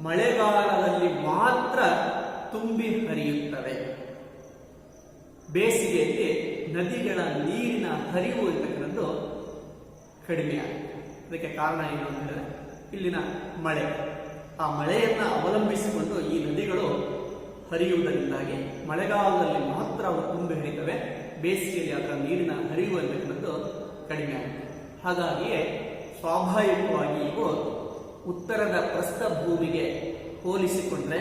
ಮಳೆಗಾಲದಲ್ಲಿ ಮಾತ್ರ ತುಂಬಿ ಹರಿಯುತ್ತವೆ. ಬೇಸಿಗೆಯಲ್ಲಿ ನದಿಗಳ ನೀರಿನ ಹರಿವು ಇರ್ತಕ್ಕಂಥದ್ದು ಕಡಿಮೆ ಆಗುತ್ತೆ. ಅದಕ್ಕೆ ಕಾರಣ ಏನು ಅಂತಂದರೆ ಇಲ್ಲಿನ ಮಳೆ. ಆ ಮಳೆಯನ್ನು ಅವಲಂಬಿಸಿಕೊಂಡು ಈ ನದಿಗಳು ಹರಿಯುವುದರಿಂದಾಗಿ ಮಳೆಗಾಲದಲ್ಲಿ ಮಾತ್ರ ಅವು ತುಂಬಿ ಹರಿತವೆ, ಬೇಸಿಗೆಯಲ್ಲಿ ಅದರ ನೀರಿನ ಹರಿವು ಅನ್ನೋದು ಕಡಿಮೆ ಆಗುತ್ತೆ. ಹಾಗಾಗಿಯೇ ಸ್ವಾಭಾವಿಕವಾಗಿ ಇವು ಉತ್ತರದ ಪ್ರಸ್ಥಭೂಮಿಗೆ ಹೋಲಿಸಿಕೊಂಡ್ರೆ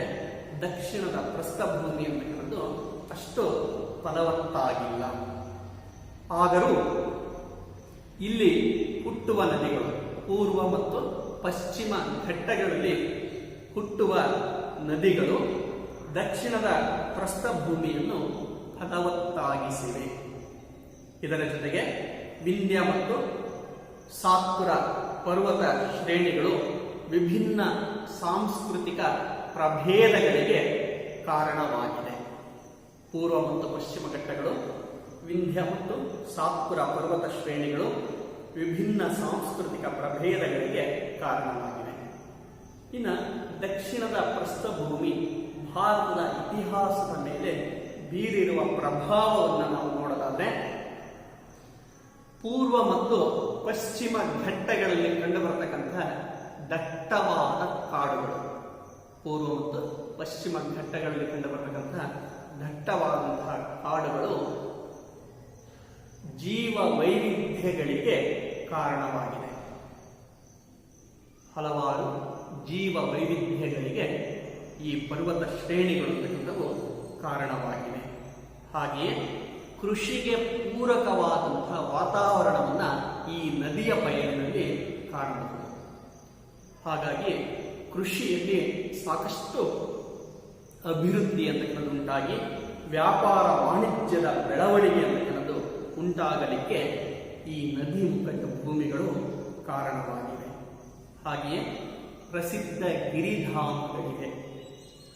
ದಕ್ಷಿಣದ ಪ್ರಸ್ಥಭೂಮಿ ಅನ್ನೋದು ಅಷ್ಟು ಫಲವತ್ತಾಗಿಲ್ಲ. ಆದರೂ ಇಲ್ಲಿ ಹುಟ್ಟುವ ನದಿಗಳು ಪೂರ್ವ ಮತ್ತು ಪಶ್ಚಿಮ ಘಟ್ಟಗಳಲ್ಲಿ ಹುಟ್ಟುವ ನದಿಗಳು ದಕ್ಷಿಣದ ಪ್ರಸ್ಥಭೂಮಿಯನ್ನು ಫಲವತ್ತಾಗಿಸಿವೆ. ಇದರ ಜೊತೆಗೆ ವಿಂಧ್ಯ ಮತ್ತು ಸಾತ್ಪುರ ಪರ್ವತ ಶ್ರೇಣಿಗಳು ವಿಭಿನ್ನ ಸಾಂಸ್ಕೃತಿಕ ಪ್ರಭೇದಗಳಿಗೆ ಕಾರಣವಾಗಿದೆ. ಪೂರ್ವ ಮತ್ತು ಪಶ್ಚಿಮ ಘಟ್ಟಗಳು, ವಿಂಧ್ಯ ಮತ್ತು ಸಾತ್ಪುರ ಪರ್ವತ ಶ್ರೇಣಿಗಳು ವಿಭಿನ್ನ ಸಾಂಸ್ಕೃತಿಕ ಪ್ರಭೇದಗಳಿಗೆ ಕಾರಣವಾಗಿವೆ. ಇನ್ನು ದಕ್ಷಿಣದ ಪ್ರಸ್ಥಭೂಮಿ ಭಾರತದ ಇತಿಹಾಸದ ಮೇಲೆ ಬೀರಿರುವ ಪ್ರಭಾವವನ್ನು ನಾವು ನೋಡೋದಾದ್ರೆ, ಪೂರ್ವ ಮತ್ತು ಪಶ್ಚಿಮ ಘಟ್ಟಗಳಲ್ಲಿ ಕಂಡುಬರತಕ್ಕಂತಹ ದಟ್ಟವಾದ ಕಾಡುಗಳು, ಪೂರ್ವ ಮತ್ತು ಪಶ್ಚಿಮ ಘಟ್ಟಗಳಲ್ಲಿ ಕಂಡುಬರತಕ್ಕಂತಹ ದಟ್ಟವಾದಂತಹ ಕಾಡುಗಳು ಜೀವ ವೈವಿಧ್ಯಗಳಿಗೆ ಕಾರಣವಾಗಿದೆ. ಹಲವಾರು ಜೀವ ವೈವಿಧ್ಯಗಳಿಗೆ ಈ ಪರ್ವತ ಶ್ರೇಣಿಗಳು ಕಾರಣವಾಗಿವೆ. ಹಾಗೆಯೇ ಕೃಷಿಗೆ ಪೂರಕವಾದಂತಹ ವಾತಾವರಣವನ್ನು ಈ ನದಿಯ ಬಯಲಿನಲ್ಲಿ ಕಾಣಬಹುದು. ಹಾಗಾಗಿ ಕೃಷಿಯಲ್ಲಿ ಸಾಕಷ್ಟು ಅಭಿವೃದ್ಧಿ ಅಂತಕ್ಕಂಥದ್ದು ಉಂಟಾಗಿ ವ್ಯಾಪಾರ ವಾಣಿಜ್ಯದ ಬೆಳವಣಿಗೆ ಅಂತಕ್ಕಂಥದ್ದು ಉಂಟಾಗಲಿಕ್ಕೆ ಈ ನದಿ ಮುಖಜ ಭೂಮಿಗಳು ಕಾರಣವಾಗಿವೆ. ಹಾಗೆಯೇ ಪ್ರಸಿದ್ಧ ಗಿರಿಧಾಮಗಳಿವೆ.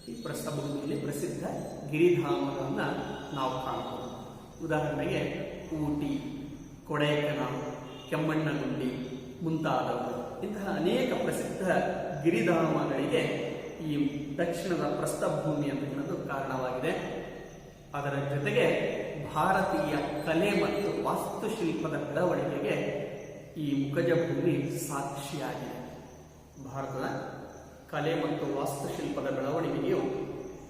ಈ ಪ್ರಸ್ಥಭೂಮಿಯಲ್ಲಿ ಪ್ರಸಿದ್ಧ ಗಿರಿಧಾಮಗಳನ್ನು ನಾವು ಕಾಣಬಹುದು. ಉದಾಹರಣೆಗೆ ಊಟಿ, ಕೊಡೈಕೆನಾಲ್, ಕೆಮ್ಮಣ್ಣಗುಂಡಿ ಮುಂತಾದವು. ಇಂತಹ ಅನೇಕ ಪ್ರಸಿದ್ಧ ಗಿರಿಧಾಮಗಳಿಗೆ ಈ ದಕ್ಷಿಣದ ಪ್ರಸ್ಥಭೂಮಿ ಅಂತಕ್ಕಂಥದ್ದು ಕಾರಣವಾಗಿದೆ. ಅದರ ಜೊತೆಗೆ ಭಾರತೀಯ ಕಲೆ ಮತ್ತು ವಾಸ್ತುಶಿಲ್ಪದ ಬೆಳವಣಿಗೆಗೆ ಈ ಮುಖಜ ಭೂಮಿ ಸಾಕ್ಷಿಯಾಗಿದೆ. ಭಾರತದ ಕಲೆ ಮತ್ತು ವಾಸ್ತುಶಿಲ್ಪದ ಬೆಳವಣಿಗೆಯು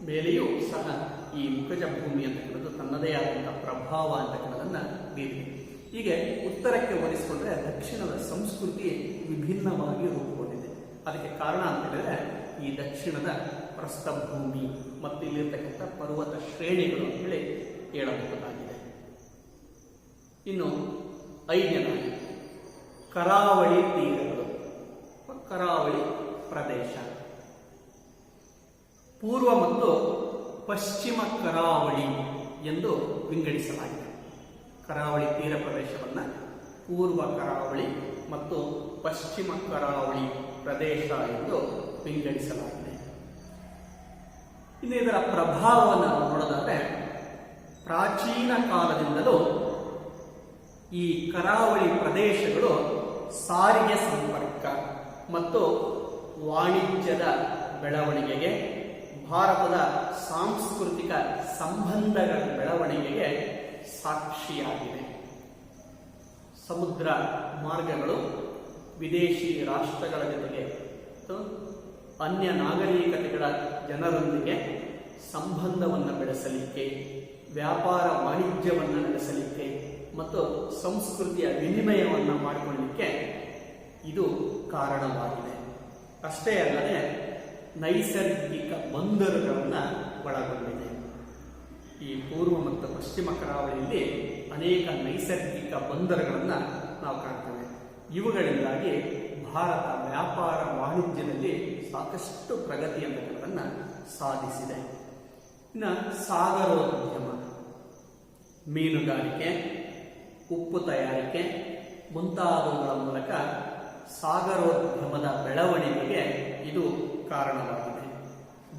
ಮೇಲೆಯೂ ಸಹ ಈ ಮುಖಜ ಭೂಮಿ ಅಂತಕ್ಕಂಥದ್ದು ತನ್ನದೇ ಆದಂತಹ ಪ್ರಭಾವ ಅಂತಕ್ಕಂಥದನ್ನ ಬೀರಿದೆ. ಹೀಗೆ ಉತ್ತರಕ್ಕೆ ಹೋಲಿಸಿಕೊಂಡ್ರೆ ದಕ್ಷಿಣದ ಸಂಸ್ಕೃತಿ ವಿಭಿನ್ನವಾಗಿ ರೂಪುಗೊಂಡಿದೆ. ಅದಕ್ಕೆ ಕಾರಣ ಅಂತ ಹೇಳಿದ್ರೆ ಈ ದಕ್ಷಿಣದ ಪ್ರಸ್ಥಭೂಮಿ ಮತ್ತು ಇಲ್ಲಿರ್ತಕ್ಕಂಥ ಪರ್ವತ ಶ್ರೇಣಿಗಳು ಅಂತ ಹೇಳಿ ಹೇಳಬಹುದಾಗಿದೆ. ಇನ್ನು 5ನೇದಾಗಿ ಕರಾವಳಿ ತೀರಗಳು, ಕರಾವಳಿ ಪ್ರದೇಶ. ಪೂರ್ವ ಮತ್ತು ಪಶ್ಚಿಮ ಕರಾವಳಿ ಎಂದು ವಿಂಗಡಿಸಲಾಗಿದೆ. ಕರಾವಳಿ ತೀರ ಪ್ರದೇಶವನ್ನು ಪೂರ್ವ ಕರಾವಳಿ ಮತ್ತು ಪಶ್ಚಿಮ ಕರಾವಳಿ ಪ್ರದೇಶ ಎಂದು ವಿಂಗಡಿಸಲಾಗಿದೆ. ಇನ್ನು ಇದರ ಪ್ರಭಾವವನ್ನು ನೋಡೋದಾದ್ರೆ, ಪ್ರಾಚೀನ ಕಾಲದಿಂದಲೂ ಈ ಕರಾವಳಿ ಪ್ರದೇಶಗಳು ಸಾರಿಗೆ ಸಂಪರ್ಕ ಮತ್ತು ವಾಣಿಜ್ಯದ ಬೆಳವಣಿಗೆಗೆ, ಭಾರತದ ಸಾಂಸ್ಕೃತಿಕ ಸಂಬಂಧಗಳ ಬೆಳವಣಿಗೆಗೆ ಸಾಕ್ಷಿಯಾಗಿದೆ. ಸಮುದ್ರ ಮಾರ್ಗಗಳು ವಿದೇಶಿ ರಾಷ್ಟ್ರಗಳ ಜೊತೆಗೆ ಮತ್ತು ಅನ್ಯ ನಾಗರಿಕತೆಗಳ ಜನರೊಂದಿಗೆ ಸಂಬಂಧವನ್ನು ಬೆಳೆಸಲಿಕ್ಕೆ, ವ್ಯಾಪಾರ ವಾಣಿಜ್ಯವನ್ನು ನಡೆಸಲಿಕ್ಕೆ ಮತ್ತು ಸಂಸ್ಕೃತಿಯ ವಿನಿಮಯವನ್ನು ಮಾಡಿಕೊಳ್ಳಲಿಕ್ಕೆ ಇದು ಕಾರಣವಾಗಿದೆ. ಅಷ್ಟೇ ಅಲ್ಲದೆ ನೈಸರ್ಗಿಕ ಬಂದರುಗಳನ್ನು ಒಳಗೊಂಡಿದೆ. ಈ ಪೂರ್ವ ಮತ್ತು ಪಶ್ಚಿಮ ಕರಾವಳಿಯಲ್ಲಿ ಅನೇಕ ನೈಸರ್ಗಿಕ ಬಂದರುಗಳನ್ನು ನಾವು ಕಾಣ್ತೇವೆ. ಇವುಗಳಿಂದಾಗಿ ಭಾರತ ವ್ಯಾಪಾರ ವಾಣಿಜ್ಯದಲ್ಲಿ ಸಾಕಷ್ಟು ಪ್ರಗತಿ ಅಂತಕ್ಕಂಥದ್ದನ್ನು ಸಾಧಿಸಿದೆ. ಇನ್ನು ಸಾಗರೋದ್ಯಮ, ಮೀನುಗಾರಿಕೆ, ಉಪ್ಪು ತಯಾರಿಕೆ ಮುಂತಾದವುಗಳ ಮೂಲಕ ಸಾಗರೋದ್ಯಮದ ಬೆಳವಣಿಗೆಗೆ ಇದು ಕಾರಣವಾಗಿದೆ.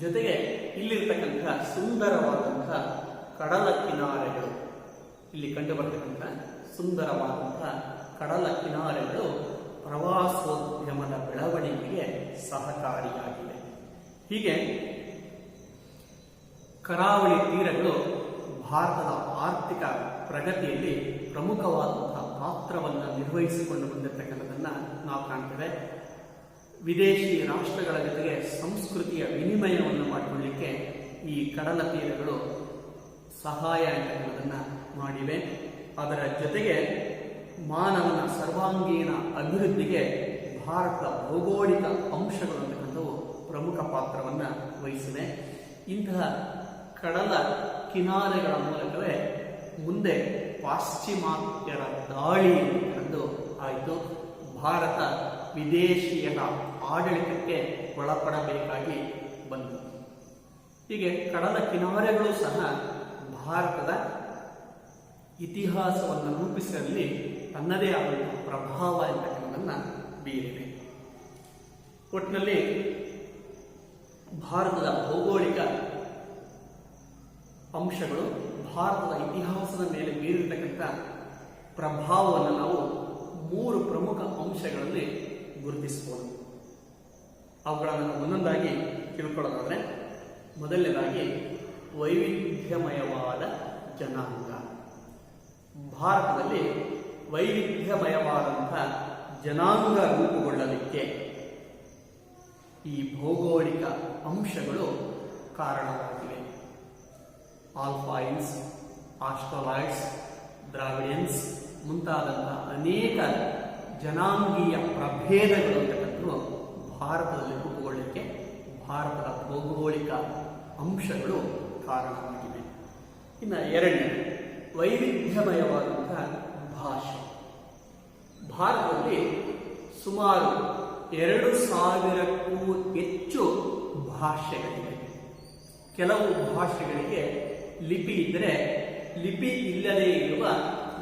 ಜೊತೆಗೆ ಇಲ್ಲಿರ್ತಕ್ಕಂತಹ ಸುಂದರವಾದಂತಹ ಕಡಲ ಕಿನಾರೆಗಳು, ಇಲ್ಲಿ ಕಂಡುಬರ್ತಕ್ಕಂತಹ ಸುಂದರವಾದಂತಹ ಕಡಲ ಕಿನಾರೆಗಳು ಪ್ರವಾಸೋದ್ಯಮದ ಬೆಳವಣಿಗೆಗೆ ಸಹಕಾರಿಯಾಗಿವೆ. ಹೀಗೆ ಕರಾವಳಿ ತೀರಗಳು ಭಾರತದ ಆರ್ಥಿಕ ಪ್ರಗತಿಯಲ್ಲಿ ಪ್ರಮುಖವಾದಂತಹ ಪಾತ್ರವನ್ನು ನಿರ್ವಹಿಸಿಕೊಂಡು ಬಂದಿರತಕ್ಕಂಥದ್ದನ್ನು ನಾವು ಕಾಣ್ತೇವೆ. ವಿದೇಶಿ ರಾಷ್ಟ್ರಗಳ ಜೊತೆಗೆ ಸಂಸ್ಕೃತಿಯ ವಿನಿಮಯವನ್ನು ಮಾಡಿಕೊಳ್ಳಲಿಕ್ಕೆ ಈ ಕಡಲ ತೀರಗಳು ಸಹಾಯ ಅನ್ನೋದನ್ನು ಮಾಡಿವೆ. ಅದರ ಜೊತೆಗೆ ಮಾನವನ ಸರ್ವಾಂಗೀಣ ಅಭಿವೃದ್ಧಿಗೆ ಭಾರತದ ಭೌಗೋಳಿಕ ಅಂಶಗಳು ಅಂತಕ್ಕಂಥವು ಪ್ರಮುಖ ಪಾತ್ರವನ್ನು ವಹಿಸಿವೆ. ಇಂತಹ ಕಡಲ ಕಿನಾರೆಗಳ ಮೂಲಕವೇ ಮುಂದೆ ಪಾಶ್ಚಿಮಾತ್ಯರ ದಾಳಿ ಎಂದು ಆಯಿತು. ಭಾರತ ವಿದೇಶಿಯರ ಆಡಳಿತಕ್ಕೆ ಒಳಪಡಬೇಕಾಗಿ ಬಂತು. ಹೀಗೆ ಕಡಲ ಕಿನಾರೆಗಳು ಸಹ ಭಾರತದ ಇತಿಹಾಸವನ್ನು ರೂಪಿಸುವಲ್ಲಿ ತನ್ನದೇ ಆದಂತಹ ಪ್ರಭಾವ ಎಂಬುದನ್ನು ಬೀರಿವೆ. ಒಟ್ಟಿನಲ್ಲಿ ಭಾರತದ ಭೌಗೋಳಿಕ ಅಂಶಗಳು ಭಾರತದ ಇತಿಹಾಸದ ಮೇಲೆ ಬೀರಿರತಕ್ಕಂಥ ಪ್ರಭಾವವನ್ನು ನಾವು 3 ಪ್ರಮುಖ ಅಂಶಗಳಲ್ಲಿ ಗುರುತಿಸಬಹುದು. ಅವುಗಳನ್ನು ಒಂದೊಂದಾಗಿ ತಿಳ್ಕೊಳ್ಳೋದಾದರೆ, ಮೊದಲನೇದಾಗಿ ವೈವಿಧ್ಯಮಯವಾದ ಜನಾಂಗ. ಭಾರತದಲ್ಲಿ ವೈವಿಧ್ಯಮಯವಾದಂತಹ ಜನಾಂಗ ರೂಪುಗೊಳ್ಳಲಿಕ್ಕೆ ಈ ಭೌಗೋಳಿಕ ಅಂಶಗಳು ಕಾರಣವಾಗಿವೆ. ಆಲ್ಫೈನ್ಸ್, ಆಸ್ಟ್ರಲಾಯ್ಡ್ಸ್, ದ್ರಾವಿಡಿಯನ್ಸ್ ಮುಂತಾದಂತಹ ಅನೇಕ ಜನಾಂಗೀಯ ಪ್ರಭೇದಗಳು ಅಂತಕ್ಕಂಥವು ಭಾರತದಲ್ಲಿ ರೂಪುಗೊಳ್ಳಲಿಕ್ಕೆ ಭಾರತದ ಭೌಗೋಳಿಕ ಅಂಶಗಳು ಕಾರಣವಾಗಿವೆ. ಇನ್ನು ಎರಡನೇ, ವೈವಿಧ್ಯಮಯವಾದಂತಹ ಭಾಷೆ. ಭಾರತದಲ್ಲಿ ಸುಮಾರು 2000ಕ್ಕೂ ಹೆಚ್ಚು ಭಾಷೆಗಳಿವೆ. ಕೆಲವು ಭಾಷೆಗಳಿಗೆ ಲಿಪಿ ಇದ್ದರೆ, ಲಿಪಿ ಇಲ್ಲದೇ ಇರುವ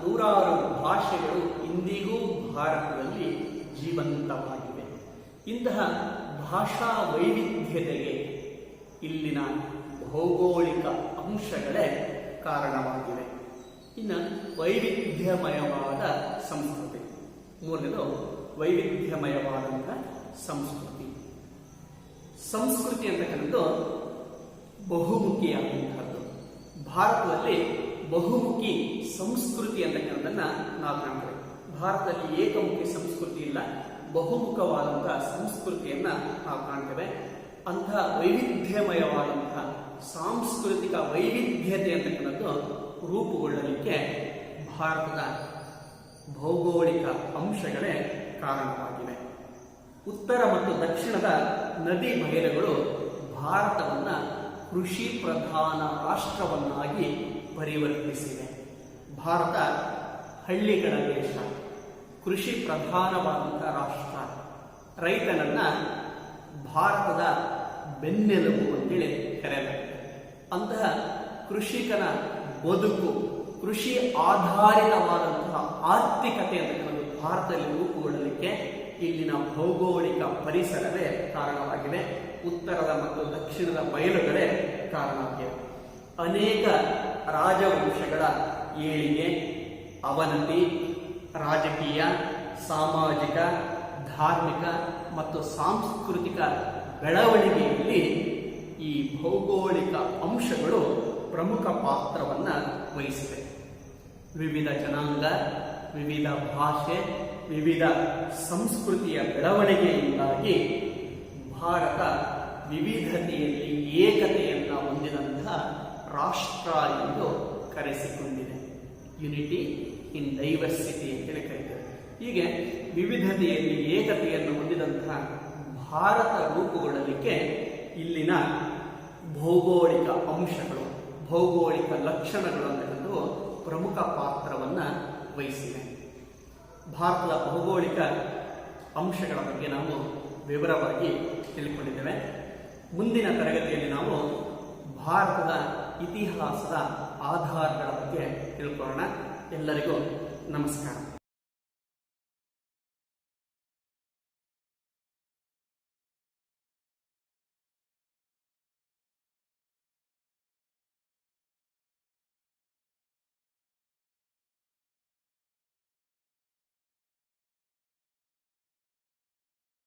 100 ಭಾಷೆಗಳು ಇಂದಿಗೂ ಭಾರತದಲ್ಲಿ ಜೀವಂತವಾಗಿವೆ. ಇಂತಹ ಭಾಷಾ ವೈವಿಧ್ಯತೆಗೆ ಇಲ್ಲಿನ ಭೌಗೋಳಿಕ ಅಂಶಗಳೇ ಕಾರಣವಾಗಿವೆ. ಇನ್ನು ವೈವಿಧ್ಯಮಯವಾದ ಸಂಸ್ಕೃತಿ. ಮೂರನೇದು ವೈವಿಧ್ಯಮಯವಾದಂಥ ಸಂಸ್ಕೃತಿ. ಸಂಸ್ಕೃತಿ ಅಂತಕ್ಕಂಥದ್ದು ಬಹುಮುಖಿಯಾದಂಥದ್ದು. ಭಾರತದಲ್ಲಿ ಬಹುಮುಖಿ ಸಂಸ್ಕೃತಿ ಅಂತಕ್ಕಂಥದ್ದನ್ನು ನಾವು ಕಾಣ್ತೇವೆ. ಭಾರತದಲ್ಲಿ ಏಕಮುಖಿ ಸಂಸ್ಕೃತಿ ಇಲ್ಲ, ಬಹುಮುಖವಾದಂತಹ ಸಂಸ್ಕೃತಿಯನ್ನು ನಾವು ಕಾಣ್ತೇವೆ. ಅಂತಹ ವೈವಿಧ್ಯಮಯವಾದಂತಹ ಸಾಂಸ್ಕೃತಿಕ ವೈವಿಧ್ಯತೆ ಅಂತಕ್ಕಂಥದ್ದು ರೂಪುಗೊಳ್ಳಲಿಕ್ಕೆ ಭಾರತದ ಭೌಗೋಳಿಕ ಅಂಶಗಳೇ ಕಾರಣವಾಗಿವೆ. ಉತ್ತರ ಮತ್ತು ದಕ್ಷಿಣದ ನದಿ ಬಯಲುಗಳು ಭಾರತವನ್ನು ಕೃಷಿ ಪ್ರಧಾನ ರಾಷ್ಟ್ರವನ್ನಾಗಿ ಪರಿವರ್ತಿಸಿವೆ. ಭಾರತ ಹಳ್ಳಿಗಳ ದೇಶ, ಕೃಷಿ ಪ್ರಧಾನವಾದಂಥ ರಾಷ್ಟ್ರ. ರೈತನನ್ನ ಭಾರತದ ಬೆನ್ನೆಲುಬು ಅಂತೇಳಿ ಕರೆಯಲಾಗಿದೆ. ಅಂತಹ ಕೃಷಿಕನ ಬದುಕು, ಕೃಷಿ ಆಧಾರಿತವಾದಂತಹ ಆರ್ಥಿಕತೆ ಅಂತಕ್ಕಂಥದ್ದು ಭಾರತದಲ್ಲಿ ರೂಪುಗೊಳ್ಳಲಿಕ್ಕೆ ಇಲ್ಲಿನ ಭೌಗೋಳಿಕ ಪರಿಸರವೇ ಕಾರಣವಾಗಿವೆ. ಉತ್ತರದ ಮತ್ತು ದಕ್ಷಿಣದ ಬಯಲುಗಳೇ ಕಾರಣವಾಗಿವೆ. ಅನೇಕ ರಾಜವಂಶಗಳ ಏಳಿಗೆ, ಅವನತಿ, ರಾಜಕೀಯ, ಸಾಮಾಜಿಕ, ಧಾರ್ಮಿಕ ಮತ್ತು ಸಾಂಸ್ಕೃತಿಕ ಬೆಳವಣಿಗೆಯಲ್ಲಿ ಈ ಭೌಗೋಳಿಕ ಅಂಶಗಳು ಪ್ರಮುಖ ಪಾತ್ರವನ್ನು ವಹಿಸಿವೆ. ವಿವಿಧ ಜನಾಂಗ, ವಿವಿಧ ಭಾಷೆ, ವಿವಿಧ ಸಂಸ್ಕೃತಿಯ ಬೆಳವಣಿಗೆಯಿಂದಾಗಿ ಭಾರತ ವಿವಿಧತೆಯಲ್ಲಿ ಏಕತೆಯನ್ನು ಹೊಂದಿದಂತಹ ರಾಷ್ಟ್ರ ಎಂದು ಕರೆಸಿಕೊಂಡಿದೆ. ಯುನಿಟಿ ಇನ್ ಡೈವರ್ಸಿಟಿ ಅಂತೇಳಿ ಕರೀತಾರೆ. ಹೀಗೆ ವಿವಿಧತೆಯಲ್ಲಿ ಏಕತೆಯನ್ನು ಹೊಂದಿದಂತಹ ಭಾರತ ರೂಪುಗೊಳ್ಳಲಿಕ್ಕೆ ಇಲ್ಲಿನ ಭೌಗೋಳಿಕ ಅಂಶಗಳು, ಭೌಗೋಳಿಕ ಲಕ್ಷಣಗಳು ಅಂತಕ್ಕಂಥವು ಪ್ರಮುಖ ಪಾತ್ರವನ್ನು ವಹಿಸಿವೆ. ಭಾರತದ ಭೌಗೋಳಿಕ ಅಂಶಗಳ ಬಗ್ಗೆ ನಾವು ವಿವರವಾಗಿ ತಿಳ್ಕೊಂಡಿದ್ದೇವೆ. ಮುಂದಿನ ತರಗತಿಯಲ್ಲಿ ನಾವು ಭಾರತದ ಇತಿಹಾಸದ ಆಧಾರಗಳ ಬಗ್ಗೆ ತಿಳ್ಕೊಳ್ಳೋಣ. ಎಲ್ಲರಿಗೂ ನಮಸ್ಕಾರ.